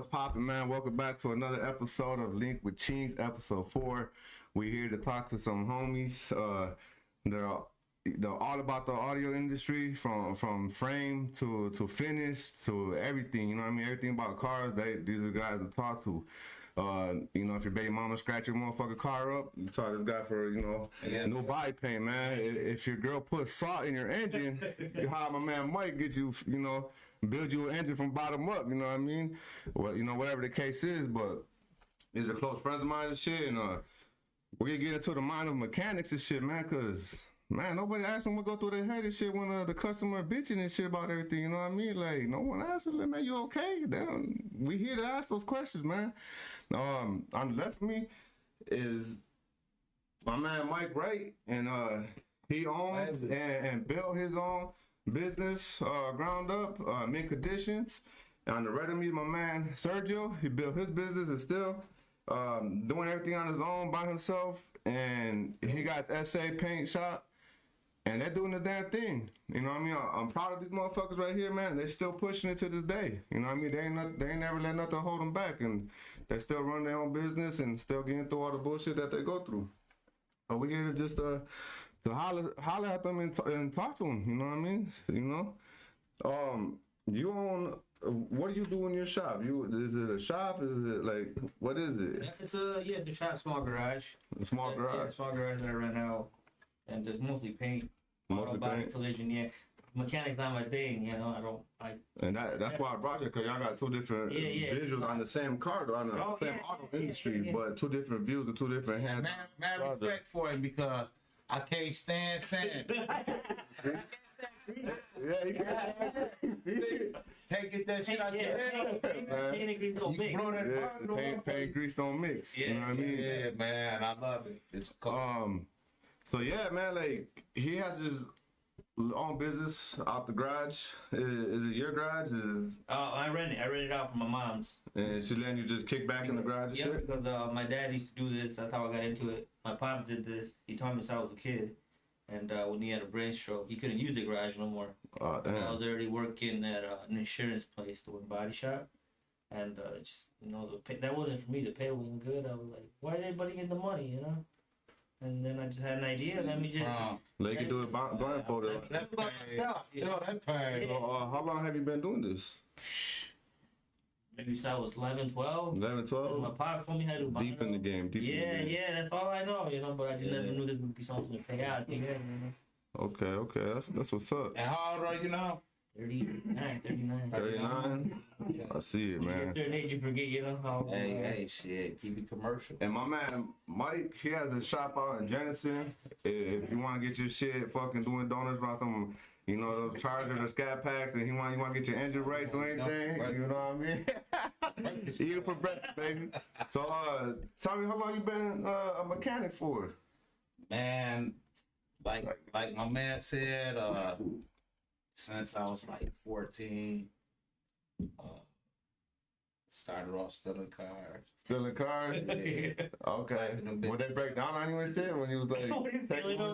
what's poppin', man? Welcome back to another episode of Link with Chinks, episode 4. We're here to talk to some homies. They're all about the audio industry, from frame to finish to everything. You know what I mean? Everything about cars. These are the guys to talk to. You know, if your baby mama scratch your motherfucking car up, you talk to this guy for, no body pain, man. If your girl puts salt in your engine, you hire my man Mike, get you, build you an engine from bottom up, you know what I mean? Well, whatever the case is, but these are close friends of mine and shit, and we're gonna get into the mind of mechanics and shit, man, cause man, nobody asks them what go through their head and shit when the customer bitching and shit about everything, you know what I mean? Like, no one asks them, like, man, you okay? We here to ask those questions, man. On the left of me is my man Mike Wright, and he owns and built his own business ground up, mint conditions. On the right of me is my man Sergio. He built his business and still doing everything on his own by himself, and he got SA paint shop. And they're doing the damn thing. You know what I mean? I'm proud of these motherfuckers right here, man. They're still pushing it to this day. You know what I mean? They ain't never let nothing hold them back. And they still run their own business and still getting through all the bullshit that they go through. So we here to just to holler at them and talk to them. You know what I mean? You own, what do you do in your shop? Is it a shop? Is it like, what is it? It's a shop, small garage. A small garage? Yeah, small garage that I rent out. And there's mostly paint. Mostly paint? Collision, yeah. Mechanic's not my thing, And that's why I brought you, because y'all got two different visuals on the same car, on the same auto industry, but two different views and two different hands. Man, respect for him, because I can't stand sand. Yeah, you can't get that shit out your head. Paint and grease don't mix. Paint and grease don't mix. Yeah, you know what I mean? Yeah, man, I love it. It's cool. So yeah, man, like, he has his own business out the garage. Is it your garage? I rent it out from my mom's. And she letting you just kick back in the garage and shit? Because my dad used to do this. That's how I got into it. My pops did this. He taught me since I was a kid. And when he had a brain stroke, he couldn't use the garage no more. Oh, damn. I was already working at an insurance place doing body shop. And that wasn't for me. The pay wasn't good. I was like, why is everybody getting the money, And then I just had an idea. Let me just... Like you do it blindfolded. That's about myself. That pain. So, how long have you been doing this? Maybe since I was 11, 12. 11, 12? My pop told me how to do Deep in the game. Yeah, that's all I know, But I just never knew this would be something to pay out. Okay. That's what's up. And how old are you now? 39. 39? I see it, man. You get certain age, you forget, how... Hey, shit. Keep it commercial. And my man, Mike, he has a shop out in Jennison. If you want to get your shit fucking doing donuts about some, the charger, the scat packs, and you want to get your engine right to anything, you know what I mean? Eat it for breakfast, baby. So, tell me how long you been a mechanic for? Man, like my man said, since I was like 14, started off stealing cars. Stealing cars? Yeah. Okay. Would they break down on you and shit when you was like...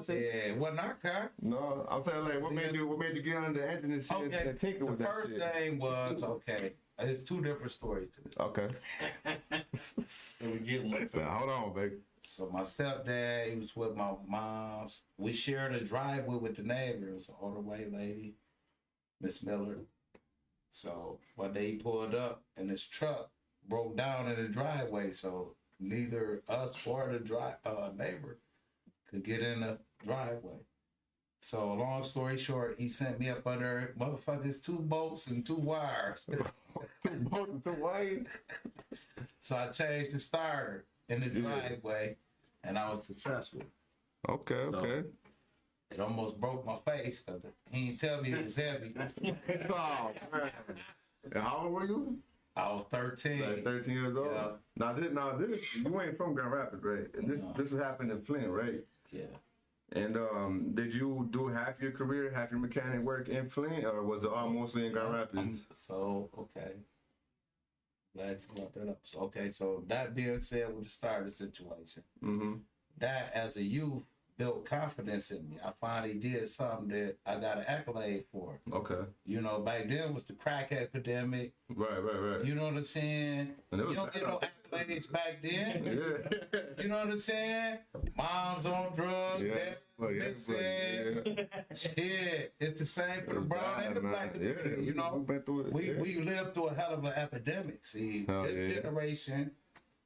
Yeah, it wasn't our car. No, I'm saying, like, what made you get on the engine and shit and tinker with that shit? The first thing was, there's two different stories to this. Okay. Hold on, baby. So my stepdad, he was with my mom's. We shared a driveway with the neighbors, an older white lady, Miss Miller. So one day he pulled up and his truck broke down in the driveway. So neither us or the neighbor could get in the driveway. So long story short, he sent me up under motherfuckers 2 bolts and 2 wires. 2 bolts and 2 wires? So I changed the starter in the driveway and I was successful. Okay. It almost broke my face because he didn't tell me it was heavy. Oh, man. And how old were you? I was 13. Like 13 years old? Yeah. Now this, you ain't from Grand Rapids, right? And this happened in Flint, right? Yeah. And did you do half your career, half your mechanic work in Flint, or was it all mostly in Grand Rapids? Okay. Glad you brought that up. So that being said, with the starter situation, that as a youth, built confidence in me. I finally did something that I got an accolade for. Okay. You know, back then was the crack epidemic. Right. You know what I'm saying? And it You was don't get no accolades back then. Yeah. You know what I'm saying? Mom's on drugs. Yeah. Dad Well, yeah, missing. Shit, it's the same for the brown and the black. Yeah, You know, we've been through it. we lived through a hell of an epidemic. See, Hell this yeah. generation,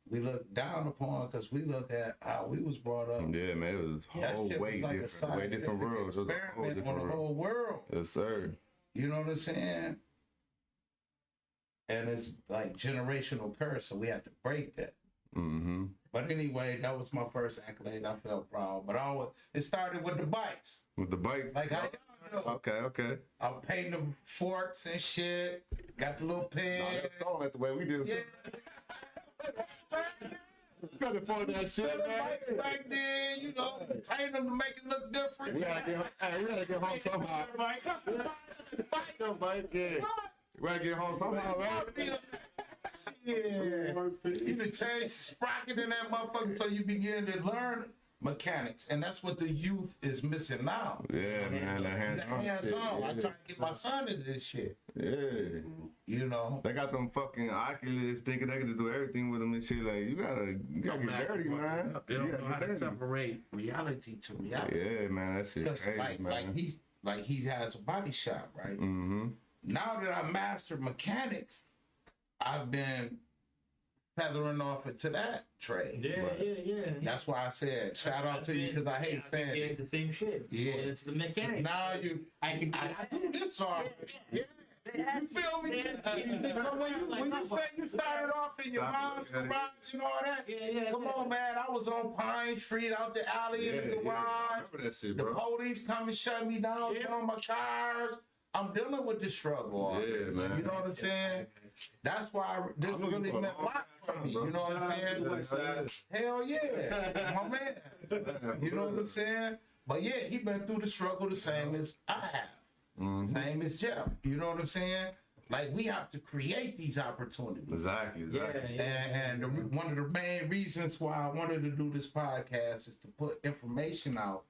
we look down upon because we look at how we was brought up. Yeah, man, it was That whole shit was way like a different. Way different scientific worlds. It was a whole experiment different on the world. whole world. Yes, sir. You know what I'm saying? And it's like generational curse, so we have to break that. Mm-hmm. But anyway, that was my first accolade. I felt proud. But it started with the bikes. With the bike. Like how y'all know. Okay. I'm painting the forks and shit. Got the little No, pen. that's going at the way we did. Yeah. Couldn't afford that shit, The man. bikes back then, you know, paint them to make it look different. We gotta get home somehow. Yeah. We gotta get home somehow, man. Yeah. You can change the sprocket in that motherfucker so you begin to learn mechanics. And that's what the youth is missing now. Yeah, man, that hands-on. Hands-on. I shit, try to get my son into this shit. Yeah. You know? They got them fucking Oculus thinking they can do everything with them and shit. Like, you gotta get dirty, man. They You don't know gotta how get to dirty. separate reality to reality. Yeah, man, that shit Because crazy, man. he has a body shop, right? Mm-hmm. Now that I mastered mechanics, I've been feathering off into that trade. Yeah. That's why I said shout out to you because I hate saying Get it. into the same shit. Yeah. Get into the mechanics. Now I can do I do this already. Yeah. You feel me? So when you say you started off in your mom's garage and all that, Yeah. come on, man. I was on Pine Street out the alley in the garage. I remember that shit, The bro. police come and shut me down, get on my cars. I'm dealing with this struggle already. Yeah, man. You know what I'm saying? That's why this really meant a lot for me. You know what I'm saying? Hell yeah, my man. You know what I'm saying? But yeah, he been through the struggle the same as I have. Mm-hmm. Same as Jeff. You know what I'm saying? Like we have to create these opportunities. Exactly. And one of the main reasons why I wanted to do this podcast is to put information out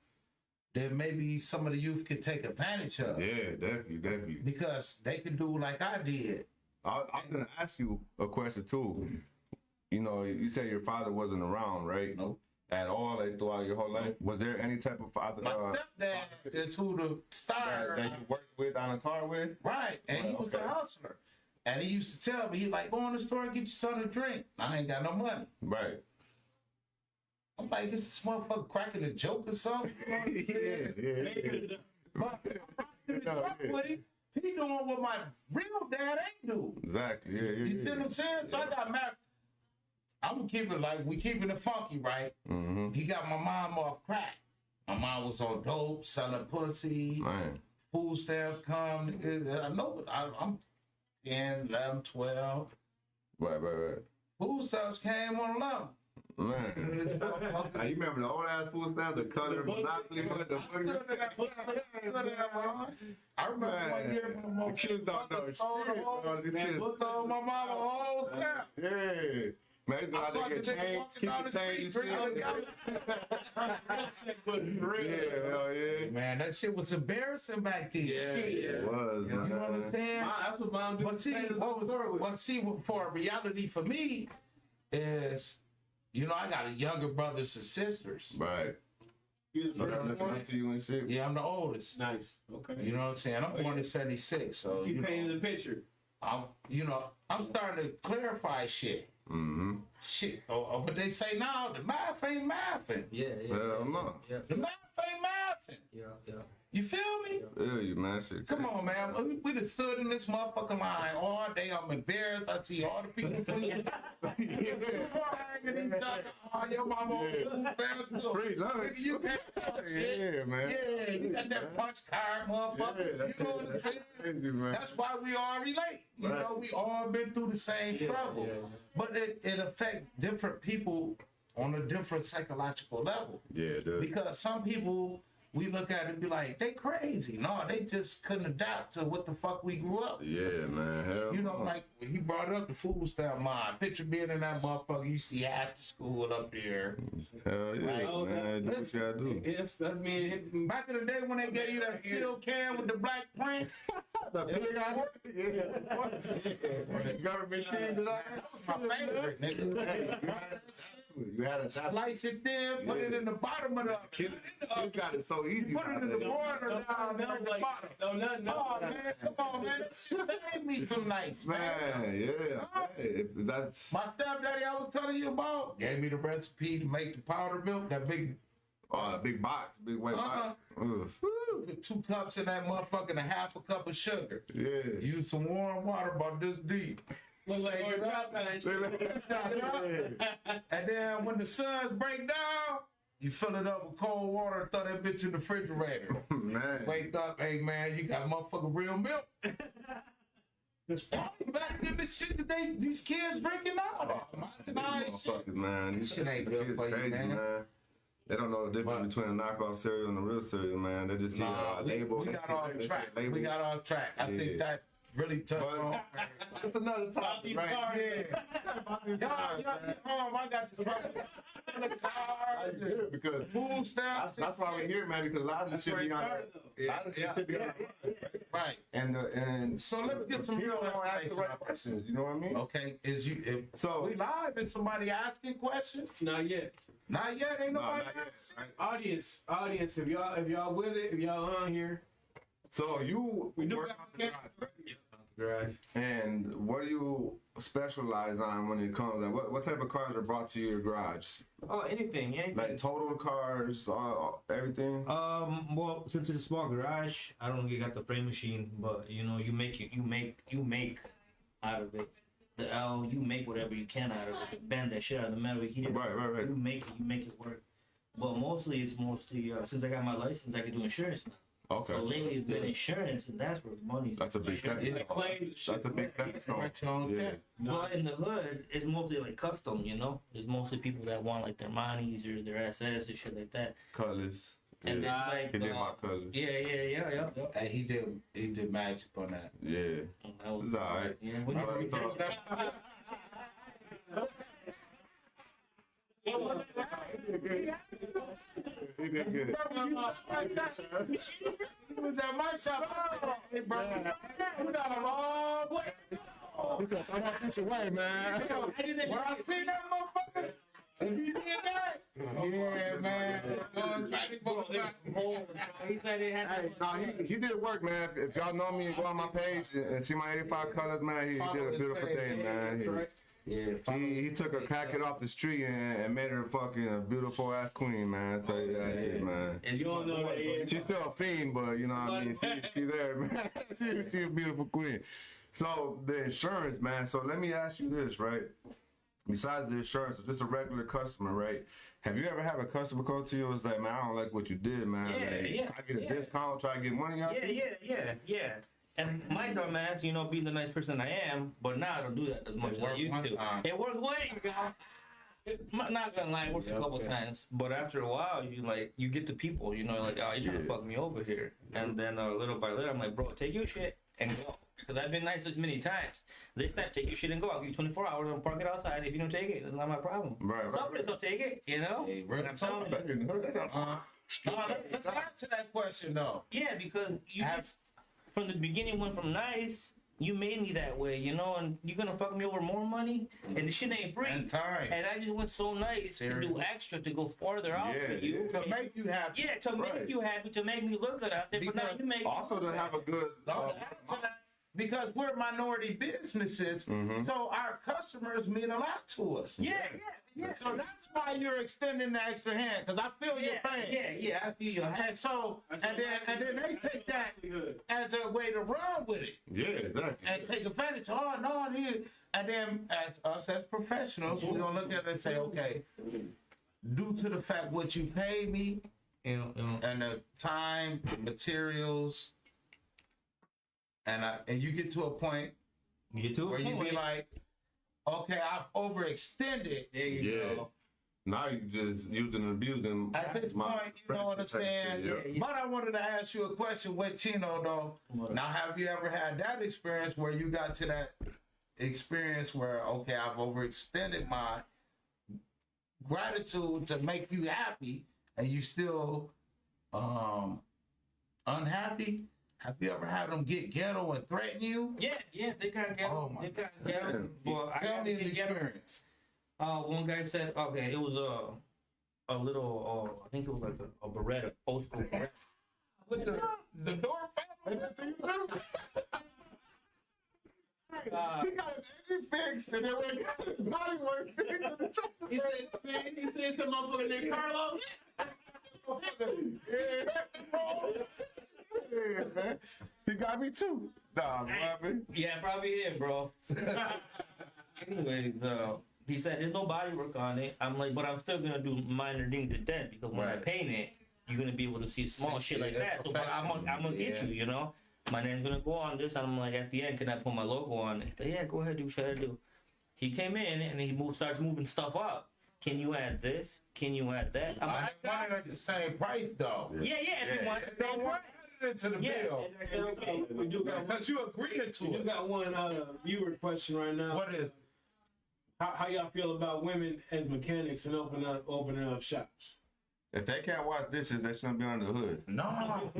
that maybe some of the youth could take advantage of. Yeah, definitely. Because they could do like I did. I'm gonna ask you a question too. You know, you said your father wasn't around, right? Nope. At all, like throughout your whole life. Was there any type of father My stepdad is who the starter. that you worked with on a car with? Right. And he was a hustler. And he used to tell me, he like, go in the store and get your son a drink. I ain't got no money. Right. I'm like, is this motherfucker cracking a joke or something? Yeah. But I'm rocking the truck with him. He doing what my real dad ain't do. Exactly. You see what I'm saying? So I got married. I'm gonna keep it like we keeping it funky, right? Mm-hmm. He got my mom off crack. My mom was on dope, selling pussy. Man. Food stamps come. I know I'm 10, 11, 12. Right. Food stamps came on 11. Man. Now, you remember the old ass food stamps, the color, Monopoly, the I remember one year the kids don't know shit. Bro. These kids. Put on my mama whole snap. Yeah. Man, they go out there get change, keep the change and shit. Yeah, hell yeah. Man, that shit was embarrassing back then. It was, You know what I'm man. saying? That's what mom did. But see, for reality for me is, you know, I got younger brothers and sisters. Right. You the So first they're listening one? to you and shit. Yeah, I'm the oldest. Nice. Okay. You know what I'm saying? I'm born in '76, so You you painting know, the picture. I'm starting to clarify shit. Mm-hmm. Shit, or what they say now, the math ain't mathing. Yeah. Hell no. The math ain't mathing. Yeah. You feel me? Yeah, you man, shit. Come on, man. We done stood in this motherfucking line all day. I'm embarrassed. I see all the people tweeting. Oh, your mama. Free lunch. You can't talk shit. Yeah, man. Yeah, you got that punch card, motherfucker. Yeah, that's You know it. what I'm saying? Crazy, man. That's why we all relate. You Right. know, we all been through the same struggle. yeah. But it affects different people on a different psychological level. Yeah, dude. Because some people we look at it and be like, they crazy. No, they just couldn't adapt to what the fuck we grew up. Yeah, man. Hell You know, no. like he brought up the food stamp mine. Picture being in that motherfucker, you see half the school up there. Hell yeah, Like, man. Do what you gotta do. Yes, that's me. Back in the day when they gave you that steel can with the black print. The pig out there? Yeah. Government cheese and all that. My favorite, nigga. You had a Slice it thin, put it in the bottom of the Kids got it so easy. Put it in the water down there at the bottom. Oh man, come on, man. Save me some nights, man. Man, yeah. Hey, that's My stepdaddy I was telling you about gave me the recipe to make the powder milk, that big a big box, big white box. Ugh. put 2 cups in that motherfucker and a half a cup of sugar. Yeah. Use some warm water about this deep. Look like you're drop And then when the suns break down, you fill it up with cold water and throw that bitch in the refrigerator. Man. Wake up, hey man, you got motherfucking real milk. Back in the shit that these kids drinking now. Motherfuckers, man. These Shit ain't good kids for you, crazy, man. They don't know the difference between a knockoff cereal and the real cereal, man. They just see a label. We got off They see track. a label. We got off track. I think that really touched on. That's another topic, right? I got the car, Because food stamps. that's why we're here, man. Because a lot of this shit be on. A lot of this shit be on. Right. And So let's get some people real don't ask the right questions. You know what I mean? Okay, So we live? Is somebody asking questions? Not yet. Not yet. Ain't No, nobody not yet. asking. Audience, if y'all with it, if y'all on here, So you we do work got on the Garage. and what do you specialize on when it comes? Like what type of cars are brought to your garage? Oh, anything. Like total cars, everything. Well, since it's a small garage, I don't got the frame machine, but you know, you make out of it. The L, you make whatever you can out of it. Bend that shit out of the metal, heat it. Right. You make it work. But mostly, since I got my license, I can do insurance now. Okay. So lately it's been insurance, and that's where the money's. That's a big step. the claims. That's a big step. Yeah. But in the hood, it's mostly like custom, you know? There's mostly people that want like their Monis or their SS and shit like that. Colors. And Yeah. then like He did my colors. Yeah. Hey, he did magic on that. Yeah. That was It's alright. Yeah, He did good. He was at my shop. Hey, bro, we got a long way. He said, "I'm not this way, man." When I see that motherfucker, he did that. Yeah, man. Hey, nah, he did work, man. If y'all know me and go on my page and see my 85 colors, man, he did a beautiful thing, man. He took a crackhead off the street and made her fucking a beautiful ass queen, man. I tell you that shit, man. And you don't know that She's still a fiend, but you know what I mean? She there, man. She's a beautiful queen. So the insurance, man. So let me ask you this, right? Besides the insurance, just a regular customer, right? Have you ever had a customer come to you and say, man, I don't like what you did, man. Yeah, Can I get a discount, try to get money out of you? Yeah. And my dumb ass, you know, being the nice person I am, but now I don't do that as much as I used to. It worked way, you know. I'm not gonna lie, it works a couple times, but after a while, you get the people, you know, like, oh, you're trying to fuck me over here, and then little by little, I'm like, bro, take your shit and go, because I've been nice this many times. This time, take your shit and go. I'll give you 24 hours. I'll park it outside. If you don't take it, it's not my problem. Right. Somebody will take it, you know. Hey, And I'm telling you, let's answer that question though. yeah, because you from the beginning went from nice. You made me that way, you know, and you're gonna fuck me over more money, and the shit ain't free. And time. And I just went so nice to do extra to go farther out for you. To make you happy. Yeah, to make you happy, to make me look good out there. But now you make Also to have a good... Because we're minority businesses, so our customers mean a lot to us. Yeah. So that's why you're extending the extra hand, because I feel your pain. Yeah, I feel your hand. And so, and then they take that as a way to run with it. Yeah, exactly. And take advantage. Oh, no, and then as professionals, we're going to look at it and say, okay, due to the fact what you pay me, and the time, the materials, and you get to a point You get to a where point you be like, okay, I've overextended. there you go. Now you just using and abusing. At this my point, you know what I'm saying? Yeah. Yeah. But I wanted to ask you a question with Chino, though. What? Now, have you ever had that experience where you got to that experience where, okay, I've overextended my gratitude to make you happy, and you still unhappy? Have you ever had them get ghetto and threaten you? Yeah, they got ghetto. Oh, my They got ghetto. God. Well, Tell me the get ghetto. experience. One guy said, okay, it was a little, I think it was like a Beretta, old school Beretta. With the door family? He got his engine fixed and then when he got his body work fixed. He said some motherfucker named Carlos. Yeah, man. He got me too. Nah, man. Yeah, probably him, bro. Anyways, he said there's no body work on it. I'm like, but I'm still gonna do minor things to that because when I Right. paint it, you're gonna be able to see small shit like that. So, but I'm gonna get you, you know. My name's gonna go on this, and I'm like, at the end, can I put my logo on it? He's like, yeah, go ahead, do what I do. He came in and he starts moving stuff up. Can you add this? Can you add that? I'm I like, didn't want it at the same price, though. yeah, if you want the Don't same want price. it into the Yeah, bill. and I said, okay. We do got Because you agreed to we do it. got one viewer question right now. What is How y'all feel about women as mechanics and opening up shops? If they can't wash dishes, they shouldn't be under the hood. No.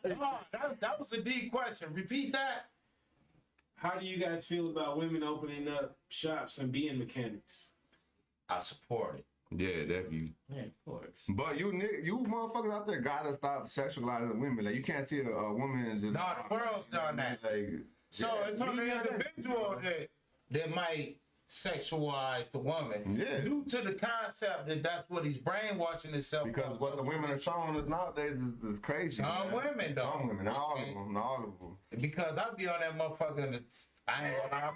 No, that was a deep question. Repeat that. How do you guys feel about women opening up shops and being mechanics? I support it. Yeah, definitely. Yeah, of course. But you motherfuckers out there gotta stop sexualizing women. Like you can't see a woman and just No, the world's done that. Like So yeah, it's on the yeah, individual that might sexualize the woman. Yeah. Due to the concept that that's what he's brainwashing himself. because what the women are showing us nowadays is crazy. Some man. women, though. Some women, not all Okay. of them, not all of them. Because I be on that motherfucker and I ain't gonna lie.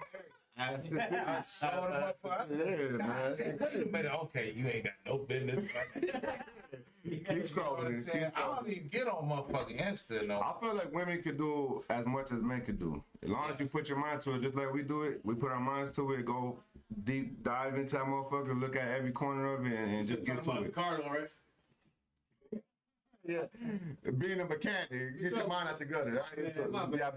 I saw the motherfucker. Yeah, man. Wait a minute. Okay, you ain't got no business. Keep You know what I'm scrolling. saying? Keep I scrolling. don't even get on motherfucking Insta no. I feel like women could do as much as men could do. As long as you put your mind to it, just like we do it, we put our minds to it, go deep dive into that motherfucker, look at every corner of it, and just get to about the it. car, all right? Yeah. Being a mechanic, get your mind out your gutter. Right? Yeah, my bad. Yeah,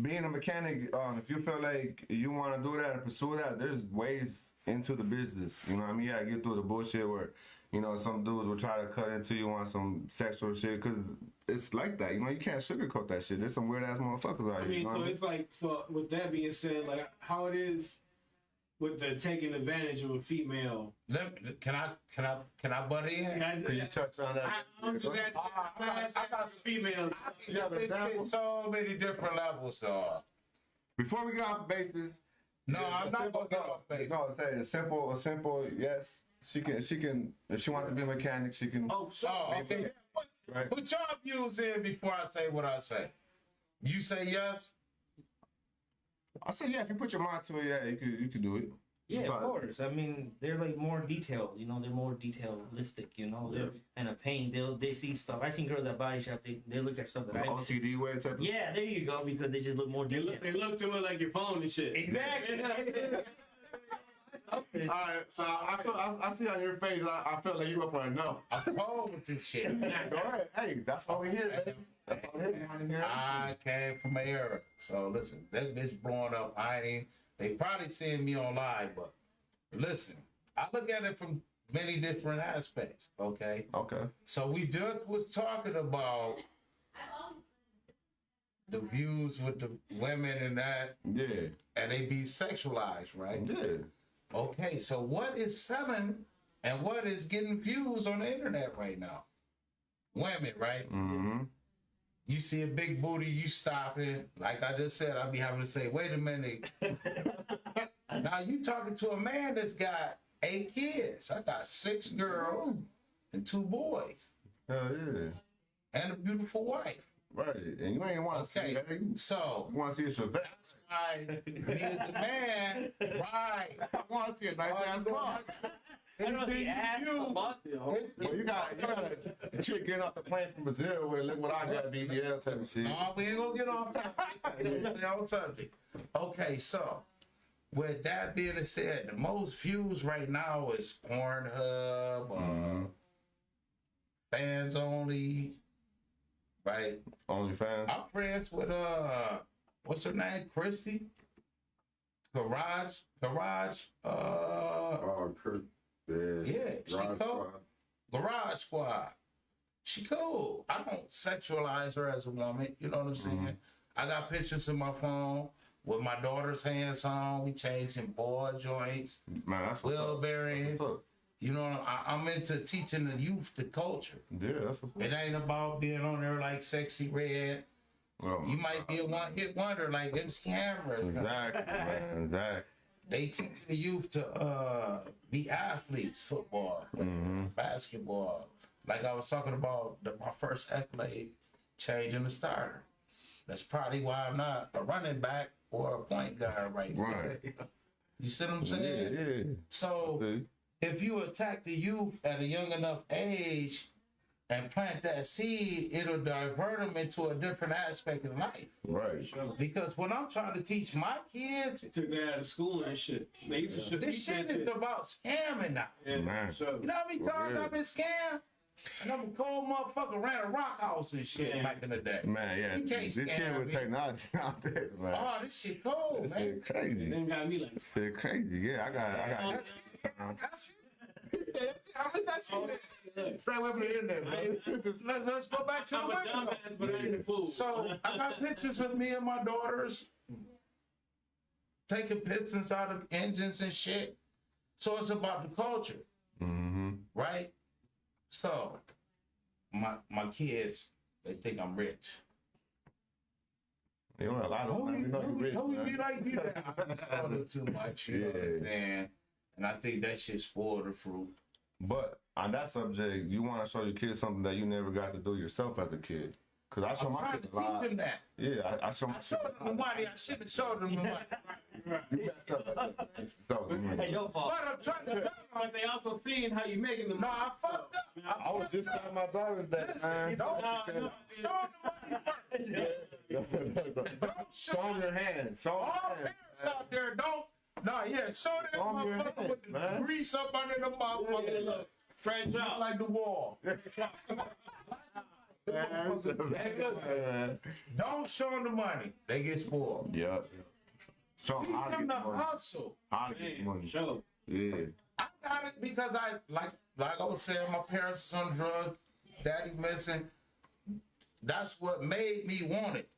being a mechanic, if you feel like you want to do that and pursue that, there's ways into the business. You know what I mean? You gotta get through the bullshit where, you know, some dudes will try to cut into you on some sexual shit, because it's like that. You know, you can't sugarcoat that shit. There's some weird ass motherfuckers out I here. mean, You know what so I mean? it's like, so with that being said, like how it is with the taking advantage of a female. Can I butt in? Can you touch on that? I'm just asking, I got some females. You have an example? It's so many different levels, so. Before we get off bases, No, I'm not gonna get off base. No, say a simple yes. She can if she wants to be a mechanic, she can. Oh, okay. Right. Put your views in before I say what I say. You say yes? I say yeah. If you put your mind to it, yeah, you could do it. Yeah, of But- course. I mean, they're like more detailed. You know, they're more detailistic. You know, they're and a paint. They see stuff. I seen girls at body shop. They look at stuff that I. OCD way type. Of, Yeah, there you go. Because they just look more They detailed. look through it like your phone and shit. Exactly. All right, so I see on your face. I feel like you up right now. I'm cold with this shit. Go ahead. Hey, that's why we here, baby. That's why we here. I came from an era. So listen, that bitch blowing up. They probably seeing me on live, but listen, I look at it from many different aspects. Okay. Okay. So we just was talking about the views with the women and that, Yeah. and they be sexualized, right? Yeah. Okay, so what is selling and what is getting views on the internet right now? Women, right? Mm-hmm. You see a big booty, you stop it. Like I just said, I'll be having to say, wait a minute. Now you talking to a man that's got 8 kids. I got 6 girls and 2 boys Hell yeah. and a beautiful wife. Right. And you ain't want to see Okay, that. You so want to see a Chevette. me as a man, right? I want to see a nice ass car. Anything you do, Well, you got a chick getting off the plane from Brazil with look what I got, BBL type of shit. no, we ain't gonna get off that. We're gonna stay on subject. Okay, so with that being said, the most views right now is Pornhub, fans only, right? OnlyFans. I'm friends with what's her name, Christy? Garage. Chris. Yeah, she cool. Garage Squad. She cool. I don't sexualize her as a woman. You know what I'm saying? I got pictures in my phone with my daughter's hands on. We changing ball joints, Man, that's wheel bearings. You know, I'm into teaching the youth the culture. Yeah, that's what's It ain't about being on there like Sexy Red. Well, You might be a one-hit wonder like MC Hammer. exactly, man. Exactly. They teach the youth to be athletes, football, basketball. Like I was talking about my first accolade, changing the starter. That's probably why I'm not a running back or a point guard right now. Right. You see what I'm saying? Yeah. So See? if you attack the youth at a young enough age and plant that seed, it'll divert them into a different aspect of life. Right. Because when I'm trying to teach my kids, Took that out of school and shit. They used to shit this shit is about scamming now. Yeah, Man. sure. You know how many times real. I've been scammed? And I'm a cold motherfucker, ran a rock house and shit back in the day. Man, yeah. You can't This scam kid with me. technology out there, man. Oh, this shit cold, This man. shit crazy. Then got me like, This shit crazy. Yeah, I got. That's how many that shit? Stay with me in there, man. Let's go back to the I'm a weapon. dumbass, but I ain't a fool. So I got pictures of me and my daughters taking pistons out of engines and shit. So it's about the culture, right? So my kids, they think I'm rich. You know, a lot of them. You know, you rich, How we man. be like you? I'm talking too much, you know what I'm saying? And I think that shit spoiled the fruit. But on that subject, you want to show your kids something that you never got to do yourself as a kid. Cause I show I'm my trying to kids a lot. teach them that. Yeah, I show my I showed them the money. I should have showed them the money. You messed up like that. You stole the money. Your fault. But I'm trying to tell them. But they also seeing how you making them. No, I fucked up. I was just telling my daughter that, man. Don't No. show them the money first. Show them your hands. Show All them your hands. parents out there, don't. No, yeah, show that Show 'em your motherfucker with hands, the man. grease up under the motherfucker. Look, Fresh out. like the wall. Hey, listen, don't show them the money. They get spoiled. Yep. Show them how Teach to them get to the money. hustle. How to get the money. Show. Yeah. I got it because I like I was saying, my parents was on drugs, daddy missing. That's what made me want it.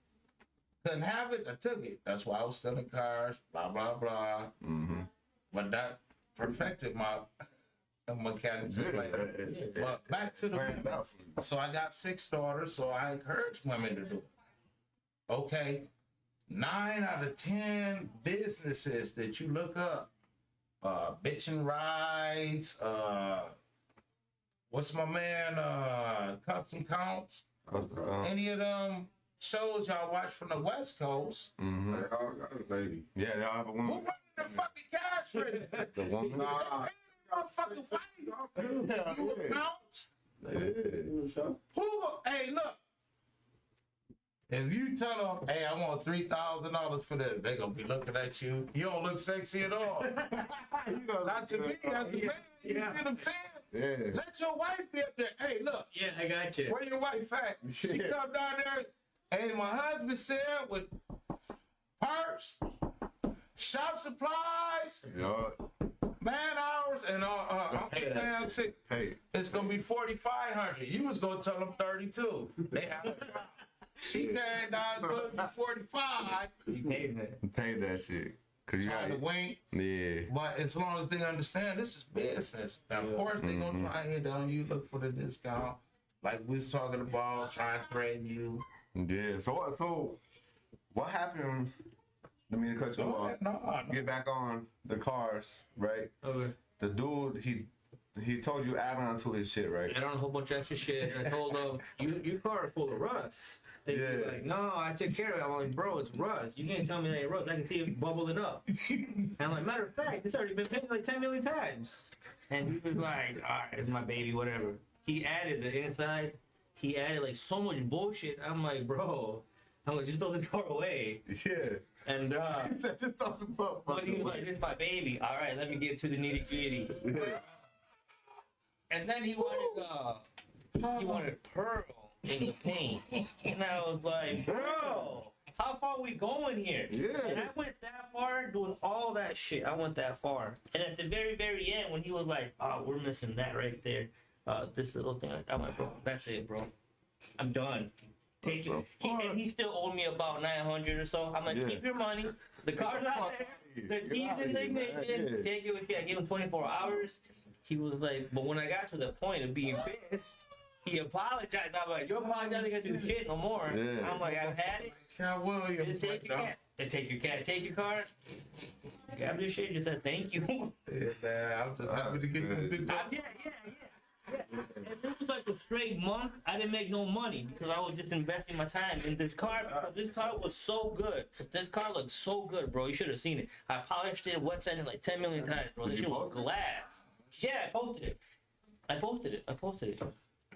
Couldn't have it, I took it. That's why I was stealing cars, blah blah blah. But that perfected my mechanics. But back to the women. So I got 6 daughters, so I encourage women to do it. Okay, 9 out of 10 businesses that you look up, bitchin' rides, what's my man, custom counts, any of them shows y'all watch from the West Coast. Lady. Yeah, they all have a Who woman. running the fucking cash register? The woman. Y'all fucking white. You accounts? Who? Hey, look. If you tell them, hey, I want $3,000 for this, they gonna be looking at you. You don't look sexy at all. Not to me, as a man. You see what I'm saying? Yeah. Let your wife be up there. Hey, look. Yeah, I got you. Where your wife at? She Yeah. come down there. Hey, my husband said with purse, shop supplies, Yeah. man hours, and I'm saying, Hey. it's gonna be 4,500. You was gonna tell them 32. They have. She came down to 45. You paid that. Pay that shit. Cause you Trying to got wink. Yeah. But as long as they understand this is business. Now, of course, they gonna try and hit on you, look for the discount. Like we was talking about, trying to threaten you. Yeah. So what happened? Let me cut you off. No. Get back on the cars, right? Okay. The dude, he told you add on to his shit, right? Add on a whole bunch of extra shit. I told him, your car is full of rust. They be Yeah. like, no, I took care of it. I'm like, bro, it's rust. You can't tell me that ain't rust. I can see it bubbling up. And I'm like, matter of fact, it's already been painted like 10 million times. And he was like, all right, it's my baby, whatever. He added the inside. He added like so much bullshit. I'm like, bro. I'm like, just throw the car away. Yeah. And He said, just throw some but motherfuckers he was like, away. this is my baby. All right, let me get to the nitty gritty. And then he wanted pearl in the paint. And I was like, bro, how far are we going here? Yeah. And I went that far doing all that shit. I went that far. And at the very, very end, when he was like, oh, we're missing that right there. This little thing. I'm like, bro, that's it, bro. I'm done. Take it. And he still owed me about 900 or so. I'm like, Yeah. keep your money. The car's out there. The keys in the ignition. Take it with you. I gave him 24 hours. He was like, but when I got to the point of being pissed, he apologized. I'm like, you're apologizing to do shit no more. Yeah. I'm like, I've had it. Cat Williams. Just take your cat. Take your cat. Take your car. Grab your shit. Just said thank you. Yeah, man, I'm just happy to get this big dog. Yeah. And this was like a straight month. I didn't make no money because I was just investing my time in this car because this car was so good. This car looked so good, bro. You should have seen it. I polished it, wet sanded like 10 million times, bro. This shit was glass. Yeah, I posted it.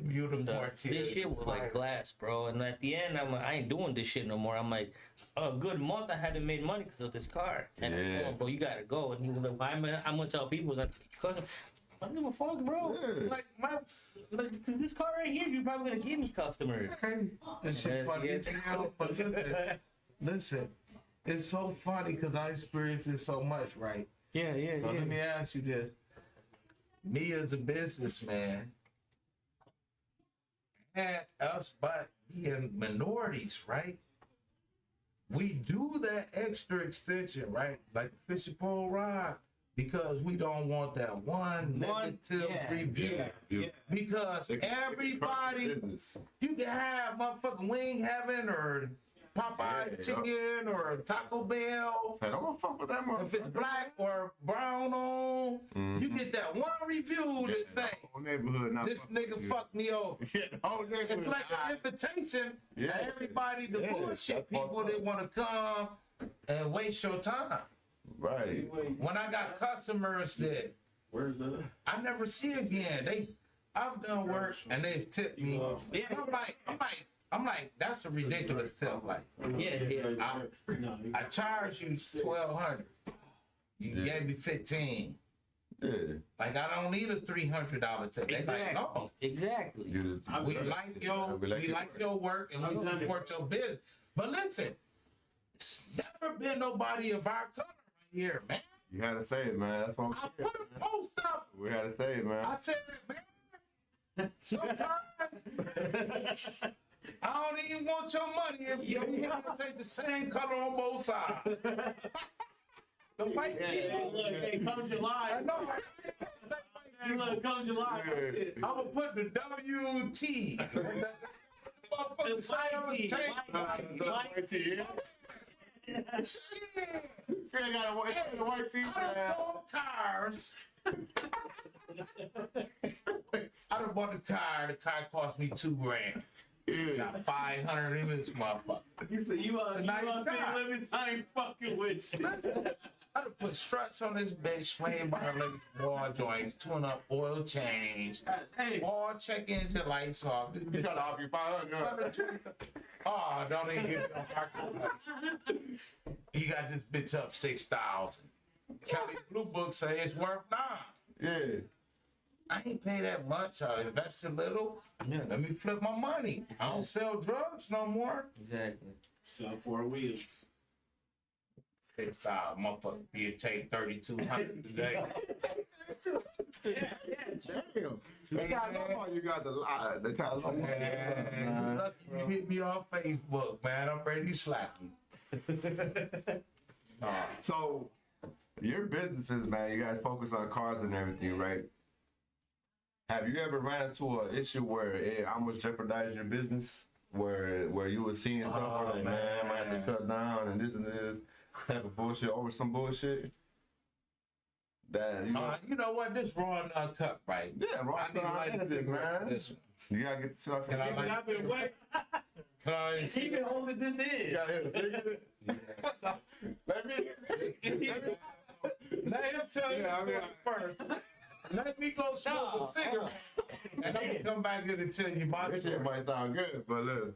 Beautiful. This shit was like glass, bro. And at the end, I'm like, I ain't doing this shit no more. I'm like, a good month I haven't made money because of this car. And I told him, bro, you gotta go. And he was like, why am I'm gonna tell people that because I don't give a fuck, bro. Yeah. Like this car right here, you're probably gonna give me customers. Hey, that shit funny as hell. But listen, it's so funny because I experienced it so much, right? Yeah. So let me ask you this. Me as a businessman, and us but being minorities, right? We do that extra extension, right? Like a fishing pole rod, because we don't want that one negative review. Yeah. Because everybody, you can have motherfucking Wing Heaven or Popeye chicken or Taco Bell. I don't fuck with that If motherfucker. it's black or brown on, you get that one review that say, Whole neighborhood not this fucking nigga with you. fucked me over. Yeah, the whole neighborhood. It's like an invitation Yeah. to everybody, the Yeah, bullshit that's people fucked that up. want to come and waste your time. Right. When I got customers that Where's the? I never see again, I've done work and they tipped me. Yeah. I'm like, that's a ridiculous tip. Like, I charge you $1,200. You gave me $15. Yeah. Like, I don't need a $300 tip. They like, no. Exactly. You just, We like your work and we support your business. But listen, it's never been nobody of our color right here, man. you had to say it, man. That's what I'm I saying. put a post up. We had to say it, man. I said, man, sometimes I don't even want your money if you have to take the same color on both sides. The white people. Look, hey, come July. I know. Hey, look, come July. I'm gonna put the WT. Motherfucker say I'm gonna change. Shit. Fred got a white t-shirt. I done stole cars. I done bought the car. The car cost me $2,000. Yeah. Got 500 in this motherfucker. You say you on Nice city guy. limits? I ain't fucking with you. I done put struts on this bitch, swaying by her legs, wall joints, tune up, oil change, Hey, all check engine lights off. This You bitch- trying to offer you 500? Oh, don't even get no parking lights. You got this bitch up 6,000. Kelly Blue Book say it's worth 9. Yeah. I ain't pay that much. I invest a little. Let me flip my money. I don't sell drugs no more. Exactly. sell 4 wheels. 6,000, motherfucker. You take 3,200 today. Damn. They got you got the lie. They try to Man, you lucky you hit me on Facebook, man. I'm ready to slap you. So, your businesses, man, you guys focus on cars and everything, right? Have you ever ran into an issue where it almost jeopardized your business? Where you were seeing stuff like, man, I might have to shut down and this type of bullshit over some bullshit? That, You know what? This raw and uncut, right? yeah, I right. need to light That's this it, man. This one. You gotta get the stuff. Can I You light- I've been waiting. Can I He been holding this in. gotta hit a cigarette. Let me. Let him tell you Yeah, I mean, first. Let me go smoke a cigarette. And I'm gonna come back here and tell you my This shit story. might sound good, but look.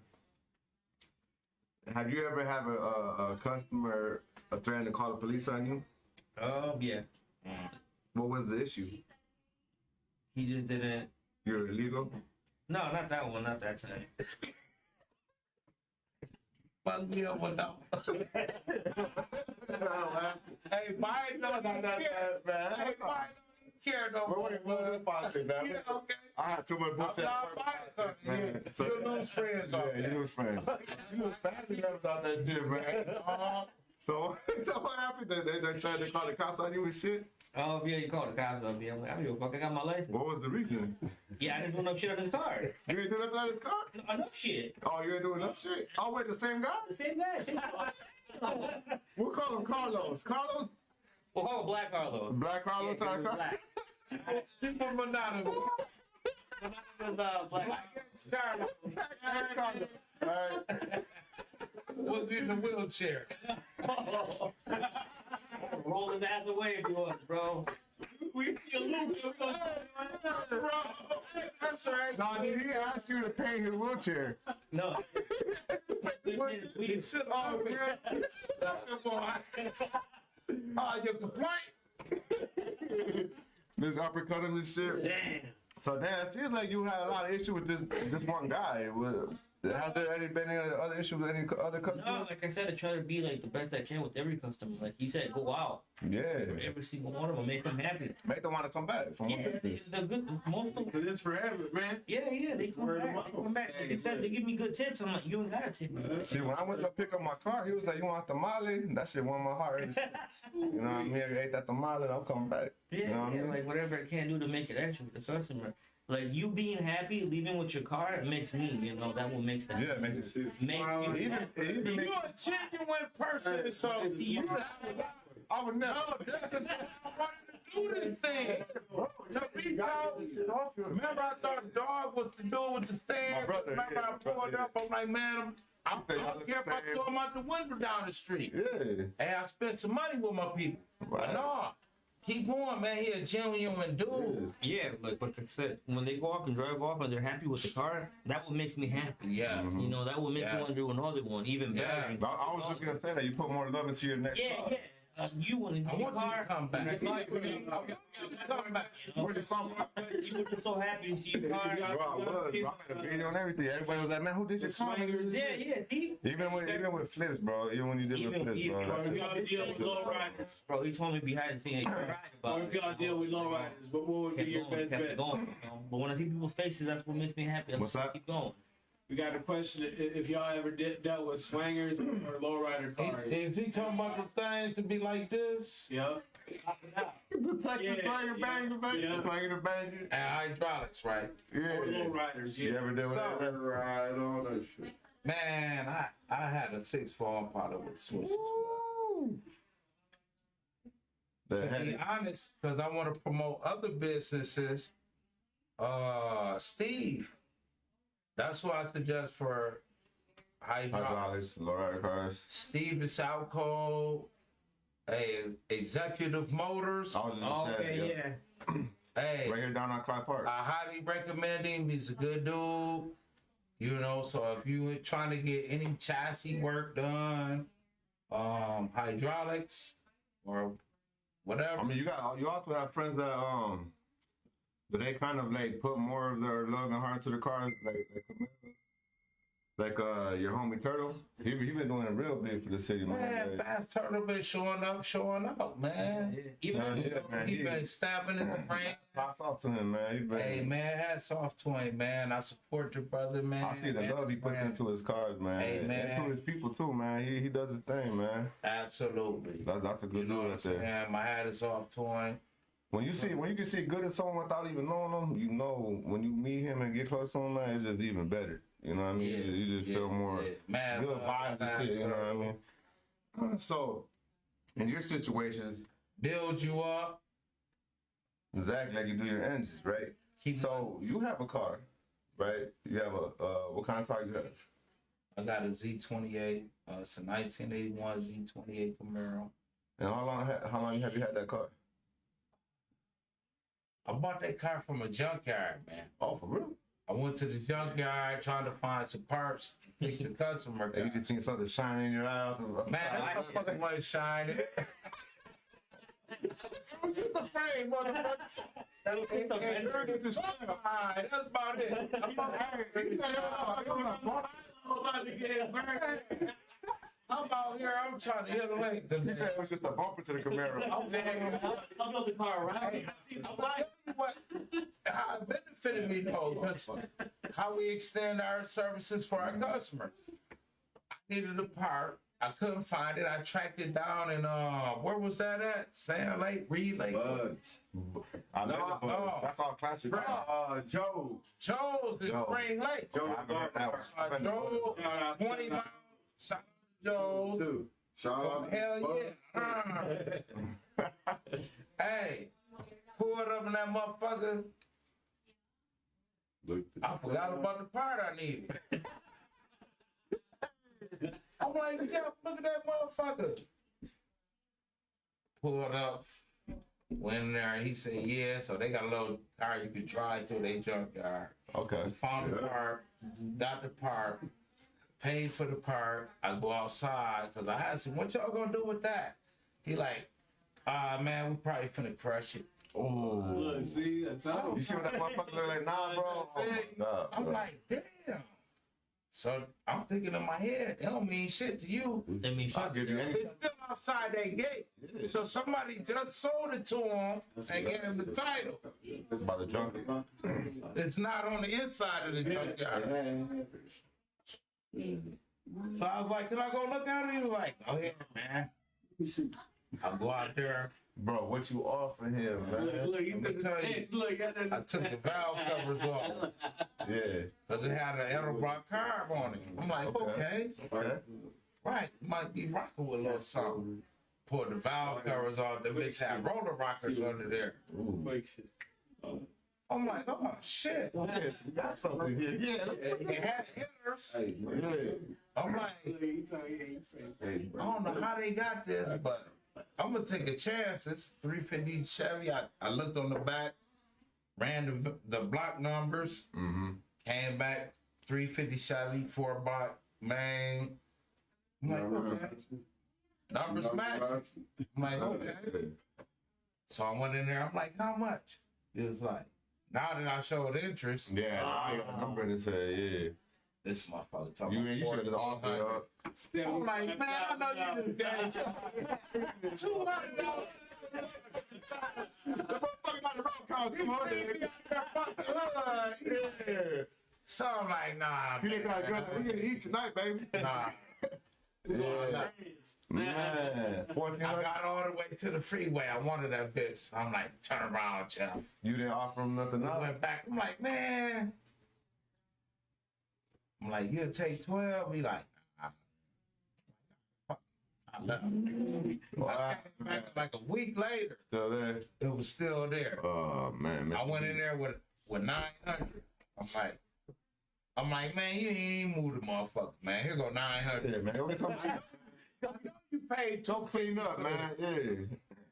Have you ever have a customer threaten to call the police on you? Yeah. What was the issue? He just didn't. You're illegal? No, not that one. Not that time. Fuck me up with Hey, Biden doesn't care. Hey, Biden doesn't care no more. Yeah, okay. I had too much I'm bullshit. not Biden. Man, Yeah. You lose friends off Yeah, that. you lose friends. You lose family members out that shit, man. So what happened? They tried to call the cops on you and shit? Oh, yeah, you called the cops on me. I'm like, I don't give a fuck. I got my license. What was the reason? Yeah, I didn't do no shit on the car. You ain't do nothing on his car? No, enough shit. Oh, you ain't doing enough shit? Oh, wait, the same guy? The same guy. Same car. We'll call him Carlos. Carlos? We'll call him Black Carlos. Black Carlos? Yeah, 'cause he was Carlos? black. Keep him anonymous. Black Carlos. Alright. Was in the wheelchair. Roll his ass away if you want, bro. We see a little bit of bro. That's right. No, did he ask you to pay his wheelchair? No. We just Sit on me. Your complaint? This uppercut him and shit? damn. So damn, it seems like you had a lot of issue with this one guy. Has there been any other issues with any other No, customers? like I said, I try to be like the best I can with every customer. Like he said, go out. Yeah. Every single one of them, make them happy. Make them want to come back. From Yeah, the good, most of them. Cause it's forever, man. Yeah, they come Word of back. mouth. They come back. Like I said, they give me good tips. I'm like, you ain't gotta tip me. See, when I went to pick up my car, he was like, "You want tamale?" That shit warmed my heart. Ever since. You know what I mean? If you ate that tamale, I'm coming back. Yeah, You know what I mean? like whatever I can do to make it extra with the customer. Like you being happy, leaving with your car, it makes me, that what makes that. Yeah, make it shit. Makes you Even happy. make, You're a genuine person, so See, you I would never. do this thing. To be told, remember I thought the dog was the dude with the stand. My brother, Remember yeah, I my pulled brother, up. I'm like, man, I don't care if I throw him out the window down the street. Yeah. Hey, I spent some money with my people. Right. No, keep going, man. He a genuine dude. Yeah, like I said, when they go off and drive off and they're happy with the car, that what makes me happy. Yeah. That will make me want to do another one, even better. Yeah. And I was just gonna say that you put more love into your next car. yeah. You want to I do your want you car. to come back. and Come that's back. Where the song? You were just so happy to see your car. Bro, I was. Bro, I made a video and everything. Everybody was like, "Man, who did your car?" Yeah, see? Even with flips, bro. Even when you did with flips, Or bro. if y'all deal with low riders. Bro, he told me behind the scenes, you cried about Or if y'all deal with low riders, but what would be kept your going, best kept bet? going, But when I see people's faces, that's what makes me happy. What's that? Keep going. We got a question if y'all ever dealt with swingers or low rider cars. Is he talking about the things to be like this? Yeah. The Texas Yeah, Swanger banger, baby. yeah. Swanger banger. And hydraulics, right? Or low Yeah. riders, You yeah. ever did with that? Right, all that shit. Man, I had a 6-4 Impala with switches. The To be heavy. honest, because I want to promote other businesses, Steve, that's what I suggest for hydraulics. Hydraulics, low rider cars. Steve is out cold, Executive Motors. I was just gonna say, Okay, yeah. Hey, Right here down on Clyde Park. I highly recommend him. He's a good dude. So if you were trying to get any chassis work done, hydraulics or whatever. I mean, you also have friends that but they kind of like put more of their love and heart to the cars, like your homie Turtle. He been doing it real big for the city, Man, man. Fast Turtle been showing out, man. Even Man, He been stabbing in the brain. Props off to him, man. He been, Hey, man, hats off to him, man. I support your brother, man. I see the love he puts Man. into his cars, man. Hey, man. And to his people too, man. He does his thing, man. Absolutely. That's a good You know dude what I'm right there. saying? My hat is off to him. When you can see good in someone without even knowing them, you know when you meet him and get close to him, man, it's just even better. You know what I mean? Yeah, You just feel more Man, good vibes and shit. You know what I mean? So, in your situations, build you up. exactly like you do your engines, right? So you have a car, right? You have what kind of car you have? I got a Z28. It's a 1981 Z28 Camaro. And how long have you had that car? I bought that car from a junkyard, man. Oh, for real? I went went to the junkyard trying to find some parts to fix the customer. You just seen something shining in your eye. Man, that motherfucker was shining. I'm just afraid, motherfucker. That's about it. I'm about to get burned. I'm out here, I'm trying to hit the lake. He said it was just a bumper to the Camaro. I'll build the car around it. I'm like, what? How it benefited me though, because how we extend our services for our customer. I needed a part. I couldn't find it. I tracked it down and where was that at? Sand Lake, Reed Lake? Buds. I know the Buds. That's all classic. Joe. Joe's the Spring Lake. Joe. I heard that one. Joe, 20 miles. Shout out to Joe's. Too. Shout out. Hell yeah. Hey, pulled up in that motherfucker. I forgot about the part I needed. I'm like, Jeff, look at that motherfucker. Pulled up, went in there, and he said, yeah, so they got a little car you could drive to their junkyard. Okay. We found the part, got the part, paid for the part. I go outside, because I asked him, what y'all gonna do with that? He like, man, we probably finna crush it. Oh. Look, see, I told You see what that motherfucker look like? Nah, bro. Oh my God, I'm bro. like, damn. So I'm thinking in my head, it don't mean shit to you. That means I'll give you anything. It's still outside that gate. So somebody just sold it to him and gave him the title. By the junkie. It's not on the inside of the junkyard. So I was like, can I go look at it? He was like, oh yeah, man. I go out there. Bro, what you offering him, man? Look, you Let me tell you, look, got I that. took the valve covers off Yeah. because it had an Edelbrock carb on it. I'm like, okay. Okay. Right, might be rocking with a little something. Pulled the valve covers off. The bitch had roller rockers under there. Fake shit. I'm like, oh shit. Okay, we got something here. Yeah. It had hitters. Yeah. I'm like, Look, he told you ain't saying. I don't know how they got this, but I'm gonna take a chance. It's 350 Chevy. I looked on the back, ran the block numbers, Mm-hmm. came back 350 Chevy, 4 block main. I'm like, okay. Numbers match. I'm like, okay. So I went in there. I'm like, how much? It was like, now that I showed interest, Yeah, I got a number in his head, yeah. this motherfucker talking You should have just offered it up. I'm like, man, I know you just got it. $200. The motherfucker got the road call 200. Yeah. So I'm like, nah, You ain't got good. We gonna eat tonight, baby. nah. Yeah. Man, I 1400. got all the way to the freeway. I wanted that bitch. I'm like, turn around, Jeff. You didn't offer him nothing I else. went back. I'm like, man. I'm like, you'll take 12. He like, I left. I came back like a week later. Still there? It was still there. Oh man. I went in there with 900. I'm like, man, you ain't even moved the motherfucker, man. Here go 900. Yeah, man. Go get something. You paid Go clean up, man. Yeah.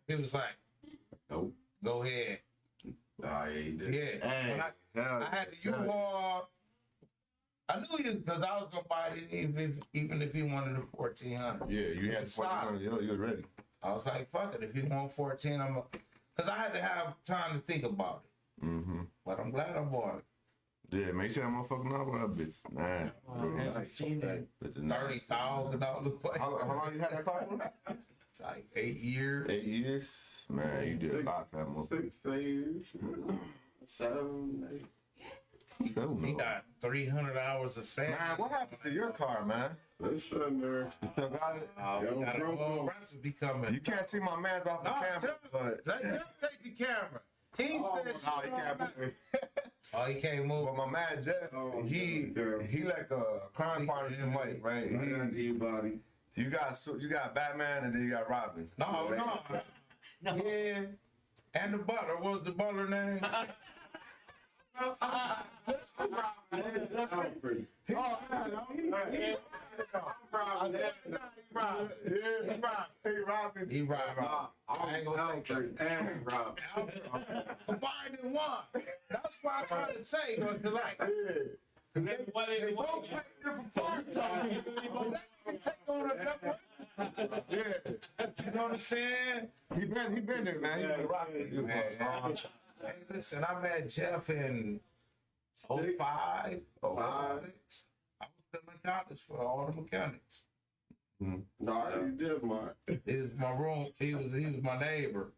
He was like, Nope. go ahead. Nah, he ain't did. Yeah. Hey, When I had the U-Haul. I knew he was, because I was going to buy it even if he wanted the 1400. Yeah, you had Solid. 1400. You was ready. I was like, fuck it. If he want 14, I'm because I had to have time to think about it. Mm-hmm. But I'm glad I bought it. Yeah, man. You see that motherfucking number? That bitch is nice. I've seen that. Bitch is nice. $30,000. How long you had that car for? It's like 8 years. 8 years? Man, you did a lot for that motherfucker. 6 years. 7, 8. So, He got 300 hours of sand. Man, what happened to your car, man? It's sitting there. You still got it? We got a whole recipe coming. You can't see my man's off the No, camera, but let him take the camera. He said shit no, he all can't. night. Oh, he can't move. But my man Jeff, he like a crime partner to Mike, right? Right under your body. You got Batman and then you got Robin. No. Yeah. And the butler. What was the butler name? Alfred. robbing. He robbing. He robbing. Nah, I ain't gonna take Albert and Rob. combined in one. That's what I'm trying to say. Cause like, they both play different parts. They take on a double. Yeah. You know what I'm saying? He been there, man. He been rocking. Man. Hey, listen, I met Jeff in 05, 06. I was still in college for auto mechanics. No, you did, man. He was my room. He was my neighbor.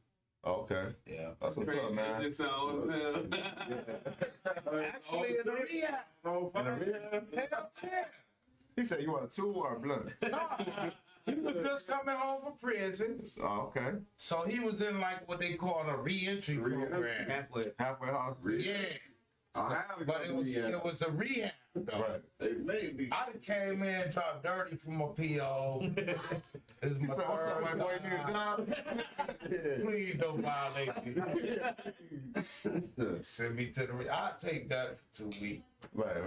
Okay. Yeah. That's what's up, man. Just sound, Actually, in the rehab. Oh, Hell yeah. He said you want a two or a blunt? No, he was just coming home from prison. Oh, okay. So he was in like what they call a reentry program. Halfway house. Yeah. I have But it was the rehab though. Right. They may be. I done came in and dropped dirty from my PO. This is my What's up, my boy? You need a job? Please don't violate me. Send me to the I'll take that for 2 weeks. Right.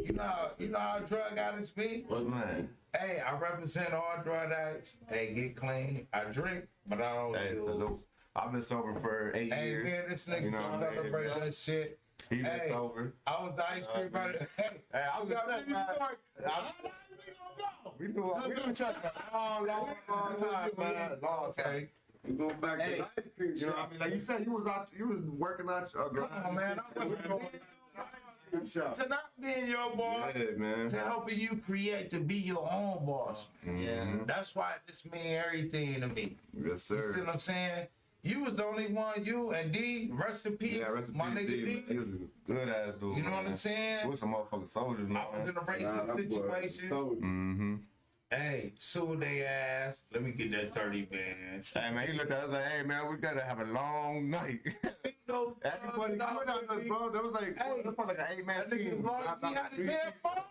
You know how drug addicts be? What's mine? Hey, I represent all drug addicts. They get clean. I drink, but I don't Hey, use. salute. I've been sober for 8 Hey years. man, this nigga You know what I'm saying, celebrate man? that shit. He been Hey, sober. I was the ice cream buddy. Hey, I was gonna say, man. We knew each other for a long time, man. Long time. You go back Hey, to the ice cream You know what I shop. mean? Like you said, you was working out your come on, man. I'm working on Shop. to not being your boss, Yeah, man. to helping you create to be your own boss. Yeah. That's why this mean everything to me. Yes, You sir. know what I'm saying? You was the only one, you and D, rest in peace, Yeah, rest in my peace, nigga D. He D. was a good ass dude. You know what man. I'm saying? We some motherfucking soldiers, man. I was in a Nah, racist that boy situation. sold. Mm-hmm. Hey, sue they ass. Let me get that 30 bands. Hey man, he looked at us like, hey man, we gotta have a long night. Go, Everybody good out there, bro. That was like, Hey, that was like an 8-man that nigga, team. as long as he had his headphones.